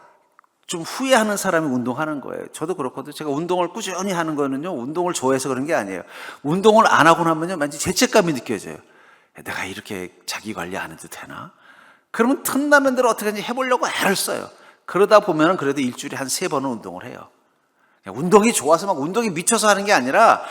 Speaker 1: 좀 후회하는 사람이 운동하는 거예요. 저도 그렇거든요. 제가 운동을 꾸준히 하는 거는요, 운동을 좋아해서 그런 게 아니에요. 운동을 안 하고 나면요, 왠지 죄책감이 느껴져요. 내가 이렇게 자기 관리 안 해도 되나? 그러면 틈나는 대로 어떻게든지 해보려고 애를 써요. 그러다 보면 그래도 일주일에 한 3번은 운동을 해요. 운동이 좋아서 막 운동에 미쳐서 하는 게 아니라,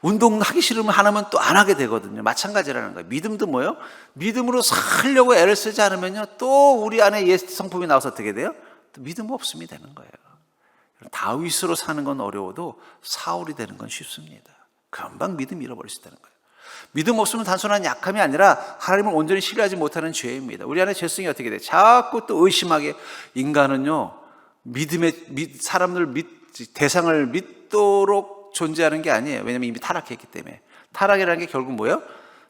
Speaker 1: 운동하기 싫으면 하나면 또 안 하게 되거든요. 마찬가지라는 거예요. 믿음도 뭐예요? 믿음으로 살려고 애를 쓰지 않으면요, 또 우리 안에 옛 성품이 나와서 어떻게 돼요? 또 믿음 없음이 되는 거예요. 다윗으로 사는 건 어려워도 사울이 되는 건 쉽습니다. 금방 믿음 잃어버릴 수 있다는 거예요. 믿음 없으면 단순한 약함이 아니라 하나님을 온전히 신뢰하지 못하는 죄입니다. 우리 안에 죄성이 어떻게 돼요? 자꾸 또 의심하게. 인간은요, 대상을 믿도록 존재하는 게 아니에요. 왜냐하면 이미 타락했기 때문에. 타락이라는 게 결국 뭐예요?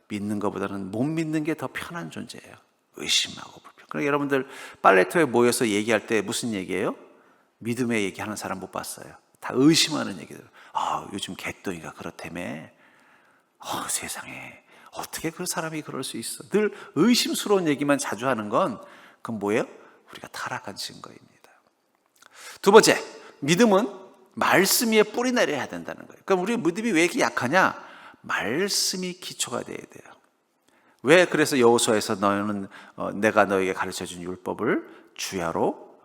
Speaker 1: 믿는 것보다는 못 믿는 게 더 편한 존재예요. 의심하고 불평. 그러니까 여러분들 빨래터에 모여서 얘기할 때 무슨 얘기예요? 믿음의 얘기하는 사람 못 봤어요. 다 의심하는 얘기들. 요즘 개똥이가 그렇다며. 세상에 어떻게 그 사람이 그럴 수 있어? 늘 의심스러운 얘기만 자주 하는 건 그건 뭐예요? 우리가 타락한 증거입니다. 두 번째, 믿음은 말씀 위에 뿌리 내려야 된다는 거예요. 그럼 우리 믿음이 왜 이렇게 약하냐? 말씀이 기초가 돼야 돼요. 왜 그래서 여호수아에서 너는 내가 너에게 가르쳐준 율법을 주야로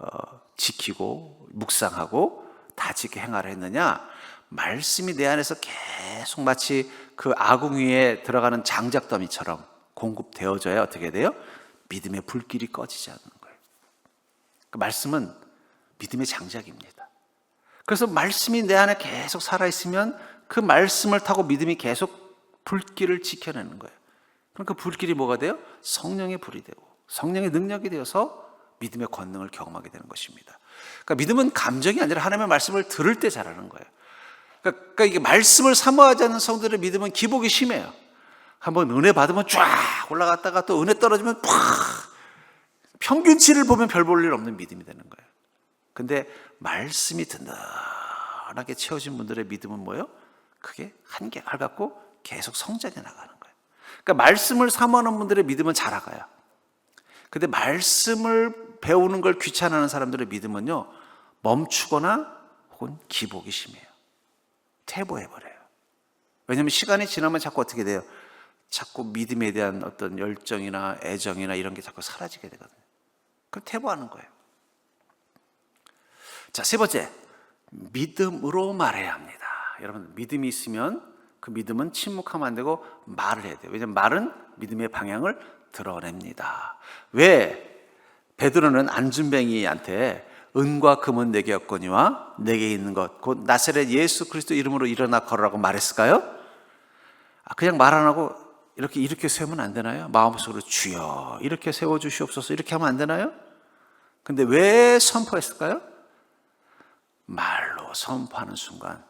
Speaker 1: 지키고 묵상하고 다 지켜 행하라 했느냐? 말씀이 내 안에서 계속 마치 그 아궁 위에 들어가는 장작더미처럼 공급되어져야 어떻게 돼요? 믿음의 불길이 꺼지지 않는 거예요. 그 말씀은 믿음의 장작입니다. 그래서 말씀이 내 안에 계속 살아있으면 그 말씀을 타고 믿음이 계속 불길을 지켜내는 거예요. 그럼 그 불길이 뭐가 돼요? 성령의 불이 되고 성령의 능력이 되어서 믿음의 권능을 경험하게 되는 것입니다. 그러니까 믿음은 감정이 아니라 하나님의 말씀을 들을 때 자라는 거예요. 그러니까 이게 말씀을 사모하지 않는 성도들의 믿음은 기복이 심해요. 한번 은혜 받으면 쫙 올라갔다가 또 은혜 떨어지면 팍 평균치를 보면 별 볼 일 없는 믿음이 되는 거예요. 근데 말씀이 든든하게 채워진 분들의 믿음은 뭐예요? 그게 한계를 갖고 계속 성장해 나가는 거예요. 그러니까 말씀을 사모하는 분들의 믿음은 자라가요. 근데 말씀을 배우는 걸 귀찮아하는 사람들의 믿음은요, 멈추거나 혹은 기복이 심해요. 퇴보해버려요. 왜냐하면 시간이 지나면 자꾸 어떻게 돼요? 자꾸 믿음에 대한 어떤 열정이나 애정이나 이런 게 자꾸 사라지게 되거든요. 그럼 퇴보하는 거예요. 자, 세 번째, 믿음으로 말해야 합니다. 여러분, 믿음이 있으면 그 믿음은 침묵하면 안 되고 말을 해야 돼요. 왜냐하면 말은 믿음의 방향을 드러냅니다. 왜 베드로는 안준뱅이한테 은과 금은 내게 없거니와 내게 있는 것 곧 나사렛 예수 그리스도 이름으로 일어나 걸으라고 말했을까요? 그냥 말 안 하고 이렇게 세우면 안 되나요? 마음속으로 주여 이렇게 세워주시옵소서 이렇게 하면 안 되나요? 근데 왜 선포했을까요? 말로 선포하는 순간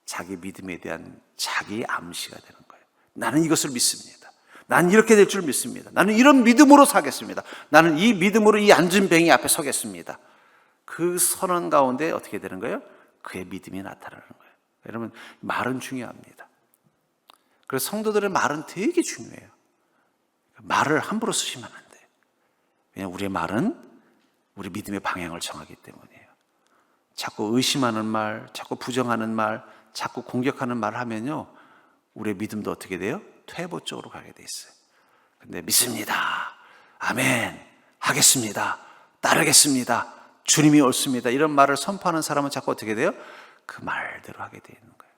Speaker 1: 자기 믿음에 대한 자기 암시가 되는 거예요. 나는 이것을 믿습니다. 나는 이렇게 될 줄 믿습니다. 나는 이런 믿음으로 사겠습니다. 나는 이 믿음으로 이 안준뱅이 앞에 서겠습니다. 그 선언 가운데 어떻게 되는 거예요? 그의 믿음이 나타나는 거예요. 여러분, 말은 중요합니다. 그래서 성도들의 말은 되게 중요해요. 말을 함부로 쓰시면 안 돼요. 왜냐하면 우리의 말은 우리 믿음의 방향을 정하기 때문이에요. 자꾸 의심하는 말, 자꾸 부정하는 말, 자꾸 공격하는 말을 하면요, 우리의 믿음도 어떻게 돼요? 퇴보 쪽으로 가게 돼 있어요. 근데 믿습니다. 아멘. 하겠습니다. 따르겠습니다. 주님이 옳습니다. 이런 말을 선포하는 사람은 자꾸 어떻게 돼요? 그 말대로 하게 돼 있는 거예요.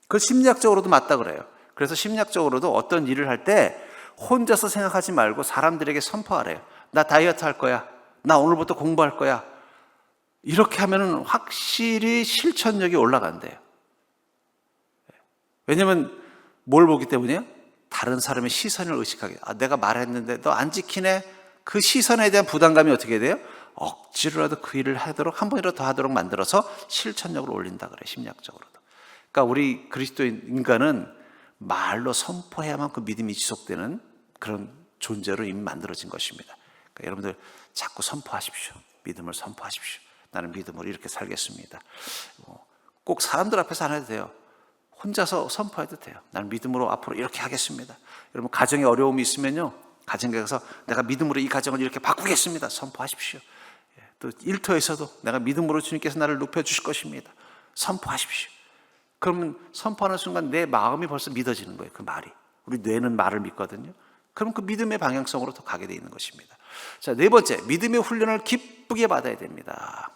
Speaker 1: 그 심리학적으로도 맞다 그래요. 그래서 심리학적으로도 어떤 일을 할 때 혼자서 생각하지 말고 사람들에게 선포하래요. 나 다이어트 할 거야. 나 오늘부터 공부할 거야. 이렇게 하면 확실히 실천력이 올라간대요. 왜냐면 뭘 보기 때문이에요? 다른 사람의 시선을 의식하게. 내가 말했는데 너 안 지키네? 그 시선에 대한 부담감이 어떻게 돼요? 억지로라도 그 일을 하도록 한 번이라도 더 하도록 만들어서 실천력을 올린다 그래요. 심리학적으로도. 그러니까 우리 그리스도인 인간은 말로 선포해야만 그 믿음이 지속되는 그런 존재로 이미 만들어진 것입니다. 그러니까 여러분들 자꾸 선포하십시오. 믿음을 선포하십시오. 나는 믿음으로 이렇게 살겠습니다. 꼭 사람들 앞에서 안 해도 돼요. 혼자서 선포해도 돼요. 나는 믿음으로 앞으로 이렇게 하겠습니다. 여러분 가정에 어려움이 있으면요, 가정에 가서 내가 믿음으로 이 가정을 이렇게 바꾸겠습니다. 선포하십시오. 또 일터에서도 내가 믿음으로 주님께서 나를 높여주실 것입니다. 선포하십시오. 그러면 선포하는 순간 내 마음이 벌써 믿어지는 거예요. 그 말이. 우리 뇌는 말을 믿거든요. 그럼 그 믿음의 방향성으로 더 가게 되어 있는 것입니다. 자, 네 번째, 믿음의 훈련을 기쁘게 받아야 됩니다.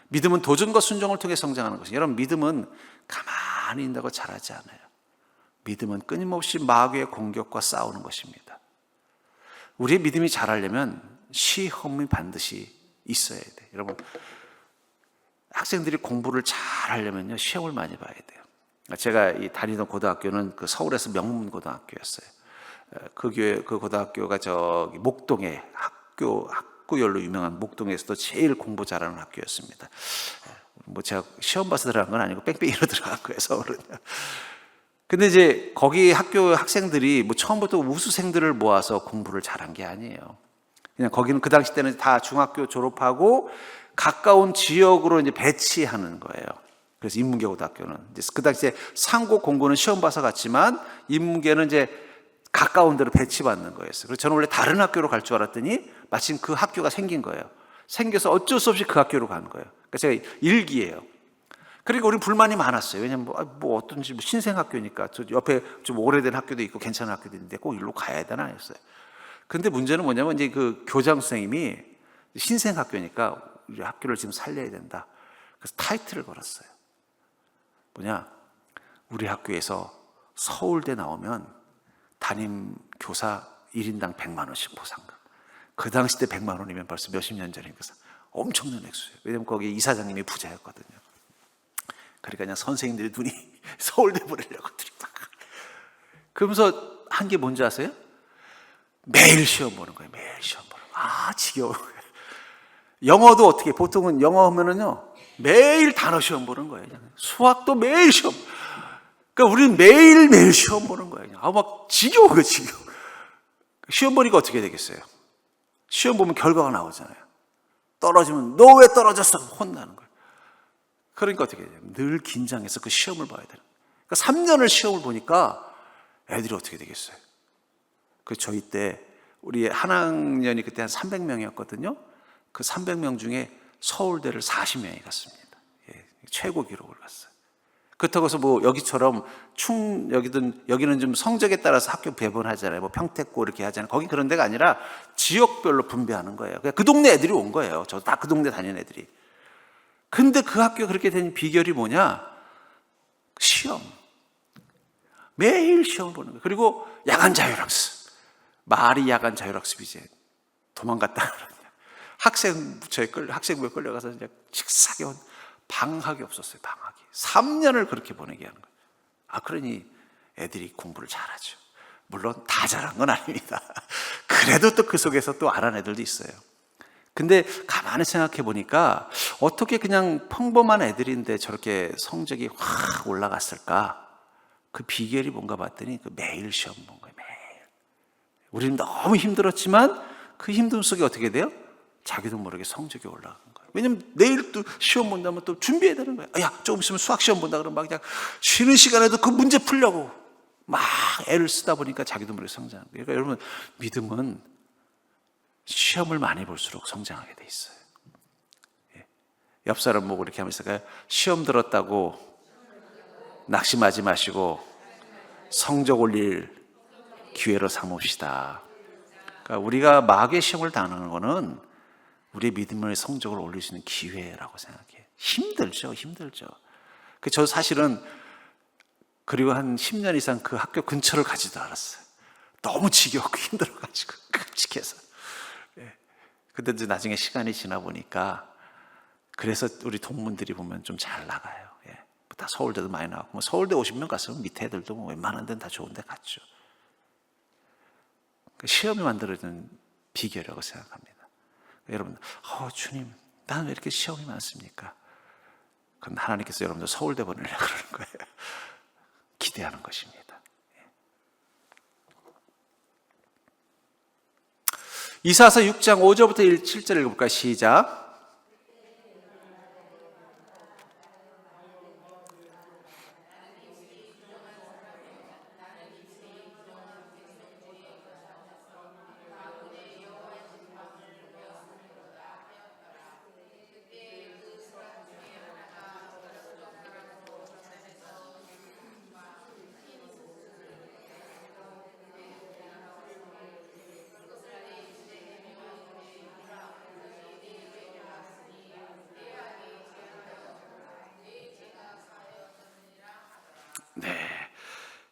Speaker 1: 믿음은 도전과 순종을 통해 성장하는 것이에요. 여러분, 믿음은 가만히 있다고 자라지 않아요. 믿음은 끊임없이 마귀의 공격과 싸우는 것입니다. 우리의 믿음이 자라려면 시험이 반드시 있어야 돼요. 여러분, 학생들이 공부를 잘 하려면요, 시험을 많이 봐야 돼요. 제가 다니던 고등학교는 그 서울에서 명문고등학교였어요. 그 고등학교가 저기 목동에 학구열로 유명한 목동에서도 제일 공부 잘하는 학교였습니다. 제가 시험 봐서 들어간 건 아니고 뺑뺑이로 들어간 거예요, 서울은. 근데 이제 거기 학교 학생들이 처음부터 우수생들을 모아서 공부를 잘한 게 아니에요. 그냥 거기는 그 당시 때는 다 중학교 졸업하고 가까운 지역으로 이제 배치하는 거예요. 그래서 인문계 고등학교는 이제 그 당시에 상고 공고는 시험 봐서 갔지만 인문계는 이제 가까운 데로 배치받는 거였어요. 그래서 저는 원래 다른 학교로 갈 줄 알았더니 마침 그 학교가 생긴 거예요. 생겨서 어쩔 수 없이 그 학교로 간 거예요. 그러니까 제가 일기예요. 그러니까 우리 불만이 많았어요. 왜냐면 뭐 어떤지 신생학교니까 저 옆에 좀 오래된 학교도 있고 괜찮은 학교도 있는데 꼭 일로 가야 되나 했어요. 근데 문제는 뭐냐면 이제 그 교장 선생님이 신생학교니까 우리 학교를 지금 살려야 된다. 그래서 타이틀을 걸었어요. 뭐냐? 우리 학교에서 서울대 나오면 담임 교사 1인당 100만 원씩 보상금. 그 당시 때 100만 원이면 벌써 몇십 년 전이니까 엄청난 액수예요. 왜냐면 거기 이사장님이 부자였거든요. 그러니까 그냥 선생님들이 눈이 서울대 보내려고 들이박. 그러면서 한 게 뭔지 아세요? 매일 시험 보는 거예요. 매일 시험 보는 거예요. 지겨워. 영어도 어떻게, 보통은 영어 하면은요, 매일 단어 시험 보는 거예요. 수학도 매일 시험. 그러니까 우리는 매일매일 시험 보는 거예요. 막 지겨워요, 지겨워. 시험 보니까 어떻게 되겠어요? 시험 보면 결과가 나오잖아요. 떨어지면 너 왜 떨어졌어? 혼나는 거예요. 그러니까 어떻게 돼요? 늘 긴장해서 그 시험을 봐야 돼요. 그러니까 3년을 시험을 보니까 애들이 어떻게 되겠어요? 그 저희 때 우리 한 학년이 그때 한 300명이었거든요. 그 300명 중에 서울대를 40명이 갔습니다. 최고 기록을 갔어요. 그렇다고 해서 뭐 여기처럼 여기는 좀 성적에 따라서 학교 배분하잖아요. 뭐 평택고 이렇게 하잖아요. 거기 그런 데가 아니라 지역별로 분배하는 거예요. 그냥 그 동네 애들이 온 거예요. 저도 다 그 동네 다니는 애들이. 근데 그 학교가 그렇게 된 비결이 뭐냐? 시험. 매일 시험 보는 거예요. 그리고 야간 자율학습. 말이 야간 자율학습이지. 도망갔다. 학생부에 끌려가서 이제 칙삭이 온 방학이 없었어요. 방학이. 3년을 그렇게 보내게 하는 거예요. 그러니 애들이 공부를 잘하죠. 물론 다 잘한 건 아닙니다. 그래도 또 그 속에서 또 안 한 애들도 있어요. 근데 가만히 생각해 보니까 어떻게 그냥 평범한 애들인데 저렇게 성적이 확 올라갔을까? 그 비결이 뭔가 봤더니 그 매일 시험 본 거예요. 매일. 우리는 너무 힘들었지만 그 힘듦 속에 어떻게 돼요? 자기도 모르게 성적이 올라간 거예요. 왜냐면 내일 또 시험 본다면 또 준비해야 되는 거예요. 조금 있으면 수학 시험 본다 그러면 막 그냥 쉬는 시간에도 그 문제 풀려고 막 애를 쓰다 보니까 자기도 모르게 성장하는 거예요. 그러니까 여러분, 믿음은 시험을 많이 볼수록 성장하게 돼 있어요. 옆 사람 보고 이렇게 하면서 시험 들었다고 낙심하지 마시고 성적 올릴 기회로 삼읍시다. 그러니까 우리가 마귀의 시험을 당하는 거는 우리의 믿음의 성적을 올릴 수 있는 기회라고 생각해요. 힘들죠. 저 사실은 그리고 한 10년 이상 그 학교 근처를 가지도 않았어요. 너무 지겹고 힘들어가지고 끔찍해서. 근데 이제 나중에 시간이 지나 보니까 그래서 우리 동문들이 보면 좀 잘 나가요. 다 서울대도 많이 나왔고, 뭐 서울대 50명 갔으면 밑에 애들도 뭐 웬만한 데는 다 좋은 데 갔죠. 시험이 만들어주는 비결이라고 생각합니다. 여러분, 주님, 나는 왜 이렇게 시험이 많습니까? 그럼 하나님께서 여러분들 서울대 보내려고 그러는 거예요. 기대하는 것입니다. 이사야서 6장 5절부터 7절 읽어볼까요? 시작.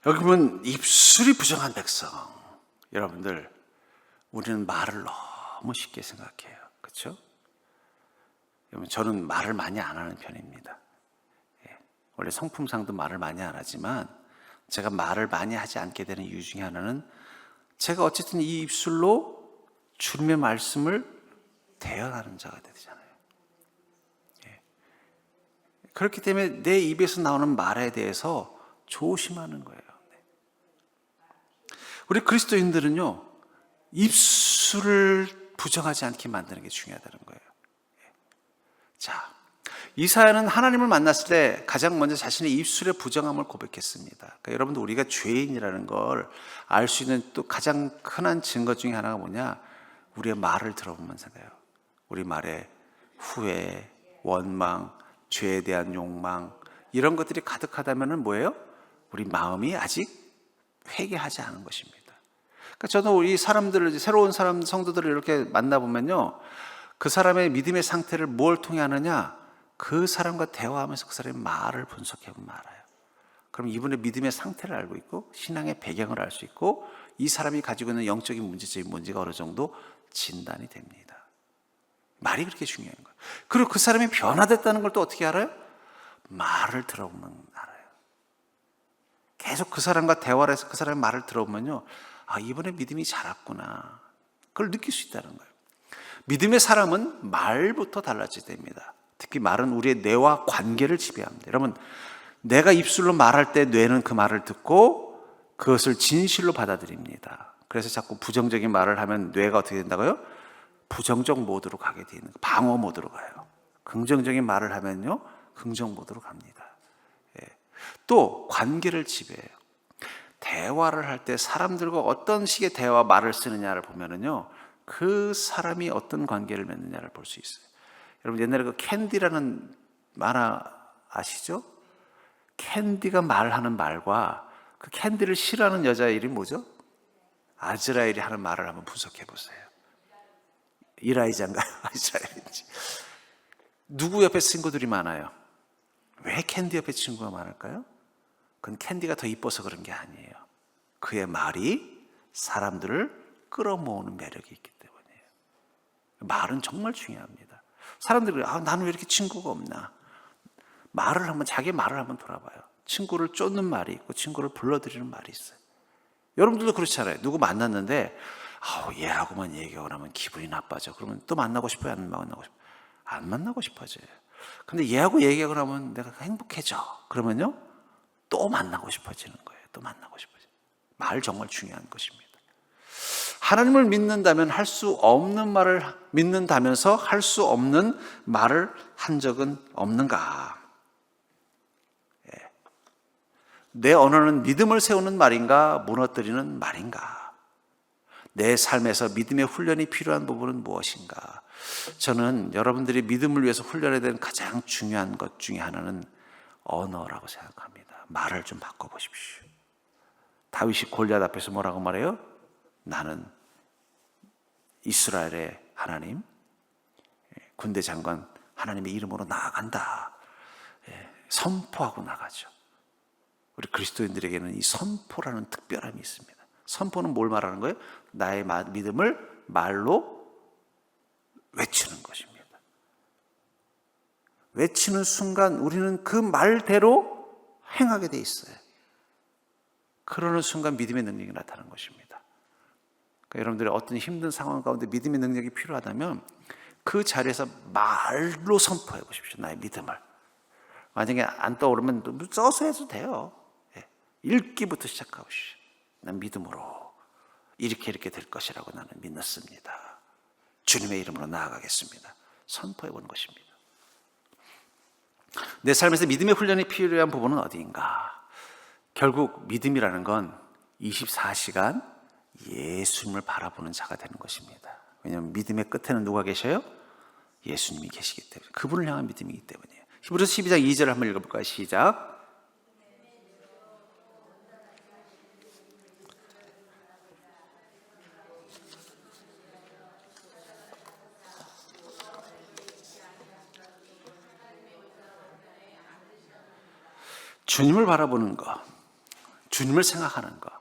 Speaker 1: 여기 보면 입술이 부정한 백성. 여러분들, 우리는 말을 너무 쉽게 생각해요. 그렇죠? 여러분, 저는 말을 많이 안 하는 편입니다. 원래 성품상도 말을 많이 안 하지만 제가 말을 많이 하지 않게 되는 이유 중에 하나는 제가 어쨌든 이 입술로 주님의 말씀을 대언하는 자가 되잖아요. 그렇기 때문에 내 입에서 나오는 말에 대해서 조심하는 거예요. 우리 그리스도인들은요, 입술을 부정하지 않게 만드는 게 중요하다는 거예요. 자, 이사야는 하나님을 만났을 때 가장 먼저 자신의 입술의 부정함을 고백했습니다. 그러니까 여러분들 우리가 죄인이라는 걸 알 수 있는 또 가장 흔한 증거 중에 하나가 뭐냐? 우리의 말을 들어보면 생각해요. 우리 말에 후회, 원망, 죄에 대한 욕망 이런 것들이 가득하다면 뭐예요? 우리 마음이 아직 회개하지 않은 것입니다. 그러니까 저도 우리 사람들을, 새로운 사람, 성도들을 이렇게 만나보면요, 그 사람의 믿음의 상태를 뭘 통해 하느냐? 그 사람과 대화하면서 그 사람의 말을 분석해보면 알아요. 그럼 이분의 믿음의 상태를 알고 있고 신앙의 배경을 알 수 있고 이 사람이 가지고 있는 영적인 문제점이 뭔지가 어느 정도 진단이 됩니다. 말이 그렇게 중요한 거예요. 그리고 그 사람이 변화됐다는 걸 또 어떻게 알아요? 말을 들어보면 알아요. 계속 그 사람과 대화를 해서 그 사람의 말을 들어보면요, 아, 이번에 믿음이 자랐구나. 그걸 느낄 수 있다는 거예요. 믿음의 사람은 말부터 달라지게 됩니다. 특히 말은 우리의 뇌와 관계를 지배합니다. 여러분, 내가 입술로 말할 때 뇌는 그 말을 듣고 그것을 진실로 받아들입니다. 그래서 자꾸 부정적인 말을 하면 뇌가 어떻게 된다고요? 부정적 모드로 가게 되는 거예요. 방어 모드로 가요. 긍정적인 말을 하면요, 긍정 모드로 갑니다. 예. 또 관계를 지배해요. 대화를 할 때 사람들과 어떤 식의 대화 말을 쓰느냐를 보면은요, 그 사람이 어떤 관계를 맺느냐를 볼 수 있어요. 여러분 옛날에 그 캔디라는 만화 아시죠? 캔디가 말하는 말과 그 캔디를 싫어하는 여자 이름이 뭐죠? 아즈라엘이 하는 말을 한번 분석해 보세요. 이라이자인가요? 아즈라엘인지. 누구 옆에 친구들이 많아요? 왜 캔디 옆에 친구가 많을까요? 그건 캔디가 더 이뻐서 그런 게 아니에요. 그의 말이 사람들을 끌어모으는 매력이 있기 때문이에요. 말은 정말 중요합니다. 사람들이 나는 왜 이렇게 친구가 없나? 말을 한번, 자기 말을 한번 돌아봐요. 친구를 쫓는 말이 있고 친구를 불러들이는 말이 있어요. 여러분들도 그렇잖아요. 누구 만났는데 얘하고만 얘기하고 나면 기분이 나빠져. 그러면 또 만나고 싶어요? 안 만나고 싶어요? 안 만나고 싶어져요. 근데 얘하고 얘기하고 나면 내가 행복해져. 그러면요, 또 만나고 싶어지는 거예요. 또 만나고 싶어져요. 말 정말 중요한 것입니다. 하나님을 믿는다면 할 수 없는 말을 믿는다면서 할 수 없는 말을 한 적은 없는가? 예. 내 언어는 믿음을 세우는 말인가? 무너뜨리는 말인가? 내 삶에서 믿음의 훈련이 필요한 부분은 무엇인가? 저는 여러분들이 믿음을 위해서 훈련해야 되는 가장 중요한 것 중에 하나는 언어라고 생각합니다. 말을 좀 바꿔보십시오. 다윗이 골리앗 앞에서 뭐라고 말해요? 나는 이스라엘의 하나님, 군대 장관 하나님의 이름으로 나아간다. 선포하고 나가죠. 우리 그리스도인들에게는 이 선포라는 특별함이 있습니다. 선포는 뭘 말하는 거예요? 나의 믿음을 말로 외치는 것입니다. 외치는 순간 우리는 그 말대로 행하게 돼 있어요. 그러는 순간 믿음의 능력이 나타나는 것입니다. 그러니까 여러분들이 어떤 힘든 상황 가운데 믿음의 능력이 필요하다면 그 자리에서 말로 선포해 보십시오. 나의 믿음을. 만약에 안 떠오르면 써서 해도 돼요. 읽기부터 시작하십시오. 난 믿음으로 이렇게 될 것이라고 나는 믿습니다. 주님의 이름으로 나아가겠습니다. 선포해 보는 것입니다. 내 삶에서 믿음의 훈련이 필요한 부분은 어디인가? 결국 믿음이라는 건 24시간 예수님을 바라보는 자가 되는 것입니다. 왜냐하면 믿음의 끝에는 누가 계셔요? 예수님이 계시기 때문에, 그분을 향한 믿음이기 때문이에요. 히브리서 12장 2절을 한번 읽어볼까요? 시작. 주님을 바라보는 것, 주님을 생각하는 것,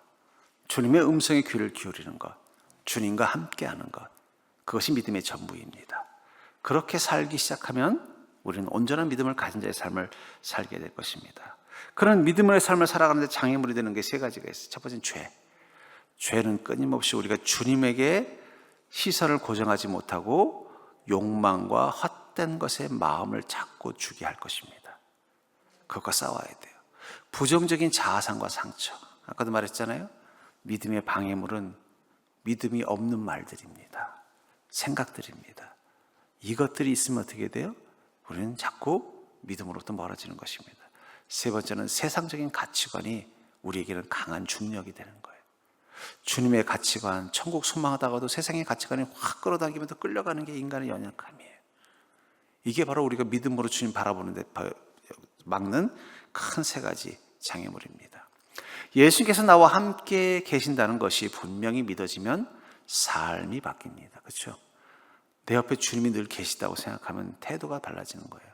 Speaker 1: 주님의 음성에 귀를 기울이는 것, 주님과 함께하는 것, 그것이 믿음의 전부입니다. 그렇게 살기 시작하면 우리는 온전한 믿음을 가진 자의 삶을 살게 될 것입니다. 그런 믿음의 삶을 살아가는데 장애물이 되는 게 세 가지가 있어요. 첫 번째는 죄. 죄는 끊임없이 우리가 주님에게 시선을 고정하지 못하고 욕망과 헛된 것에 마음을 자꾸 주게 할 것입니다. 그것과 싸워야 돼요. 부정적인 자아상과 상처. 아까도 말했잖아요. 믿음의 방해물은 믿음이 없는 말들입니다. 생각들입니다. 이것들이 있으면 어떻게 돼요? 우리는 자꾸 믿음으로부터 멀어지는 것입니다. 세 번째는 세상적인 가치관이 우리에게는 강한 중력이 되는 거예요. 주님의 가치관, 천국 소망하다가도 세상의 가치관이 확 끌어당기면서 끌려가는 게 인간의 연약함이에요. 이게 바로 우리가 믿음으로 주님 바라보는 데 막는 큰 세 가지 장애물입니다. 예수님께서 나와 함께 계신다는 것이 분명히 믿어지면 삶이 바뀝니다. 그렇죠? 내 옆에 주님이 늘 계시다고 생각하면 태도가 달라지는 거예요.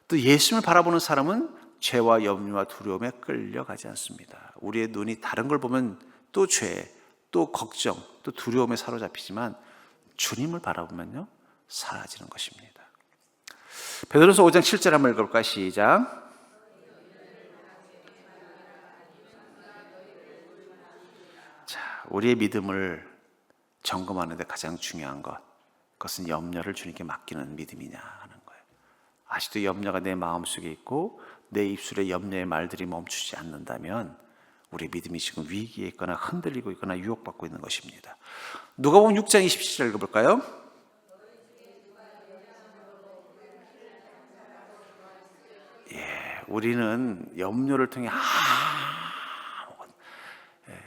Speaker 1: 또 예수님을 바라보는 사람은 죄와 염려와 두려움에 끌려가지 않습니다. 우리의 눈이 다른 걸 보면 또 죄, 또 걱정, 또 두려움에 사로잡히지만 주님을 바라보면요 사라지는 것입니다. 베드로서 5장 7절 한번 읽어볼까요? 시작. 자, 우리의 믿음을 점검하는 데 가장 중요한 그것은 염려를 주님께 맡기는 믿음이냐 하는 거예요. 아직도 염려가 내 마음속에 있고 내 입술에 염려의 말들이 멈추지 않는다면 우리 믿음이 지금 위기에 있거나 흔들리고 있거나 유혹받고 있는 것입니다. 누가복음 6장 27절 읽어볼까요? 우리는 염려를 통해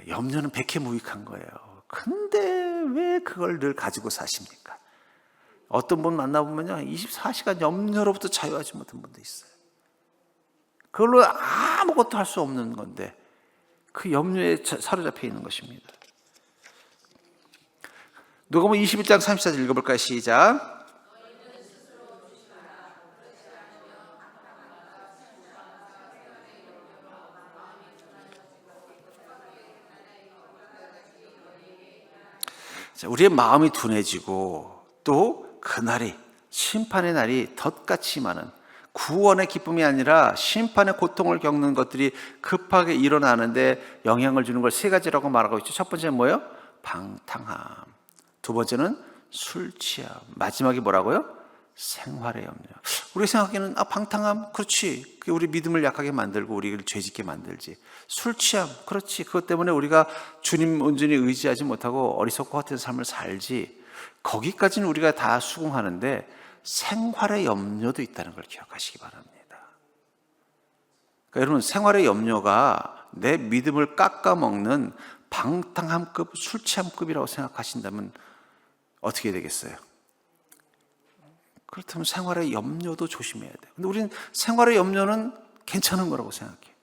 Speaker 1: 염려는 백해무익한 거예요. 근데 왜 그걸 늘 가지고 사십니까? 어떤 분 만나보면요 24시간 염려로부터 자유하지 못한 분도 있어요. 그걸로 아무것도 할 수 없는 건데 그 염려에 사로잡혀 있는 것입니다. 누가복음 21장 34절 읽어볼까요? 시작. 우리의 마음이 둔해지고 또 그날이 심판의 날이 덧같이 많은 구원의 기쁨이 아니라 심판의 고통을 겪는 것들이 급하게 일어나는데 영향을 주는 걸 세 가지라고 말하고 있죠. 첫 번째는 뭐예요? 방탕함. 두 번째는 술 취함. 마지막이 뭐라고요? 생활의 염려. 우리 생각에는 방탕함, 그렇지. 그게 우리 믿음을 약하게 만들고 우리를 죄짓게 만들지. 술 취함, 그렇지. 그것 때문에 우리가 주님 온전히 의지하지 못하고 어리석고 헛된 삶을 살지. 거기까지는 우리가 다 수긍하는데 생활의 염려도 있다는 걸 기억하시기 바랍니다. 그러니까 여러분, 생활의 염려가 내 믿음을 깎아먹는 방탕함급, 술 취함급이라고 생각하신다면 어떻게 되겠어요? 그렇다면 생활의 염려도 조심해야 돼요. 근데 우리는 생활의 염려는 괜찮은 거라고 생각해요.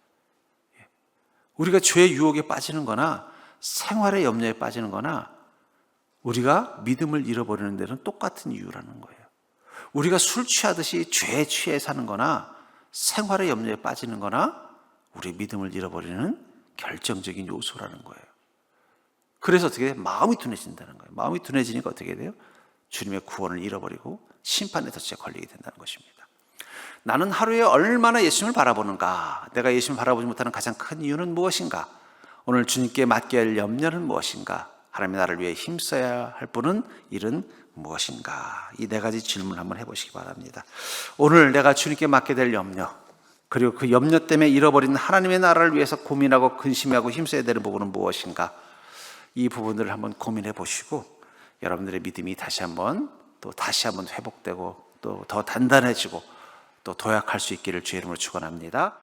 Speaker 1: 우리가 죄의 유혹에 빠지는 거나 생활의 염려에 빠지는 거나 우리가 믿음을 잃어버리는 데는 똑같은 이유라는 거예요. 우리가 술 취하듯이 죄에 취해 사는 거나 생활의 염려에 빠지는 거나 우리 믿음을 잃어버리는 결정적인 요소라는 거예요. 그래서 어떻게 돼요? 마음이 둔해진다는 거예요. 마음이 둔해지니까 어떻게 돼요? 주님의 구원을 잃어버리고 심판의 덫에 걸리게 된다는 것입니다. 나는 하루에 얼마나 예수님을 바라보는가? 내가 예수님을 바라보지 못하는 가장 큰 이유는 무엇인가? 오늘 주님께 맡겨야 할 염려는 무엇인가? 하나님의 나라를 위해 힘써야 할 분은 일은 무엇인가? 이 네 가지 질문을 한번 해보시기 바랍니다. 오늘 내가 주님께 맡게 될 염려, 그리고 그 염려 때문에 잃어버린 하나님의 나라를 위해서 고민하고 근심하고 힘써야 되는 부분은 무엇인가? 이 부분들을 한번 고민해 보시고 여러분들의 믿음이 다시 한번 회복되고 또 더 단단해지고 또 도약할 수 있기를 주의 이름으로 축원합니다.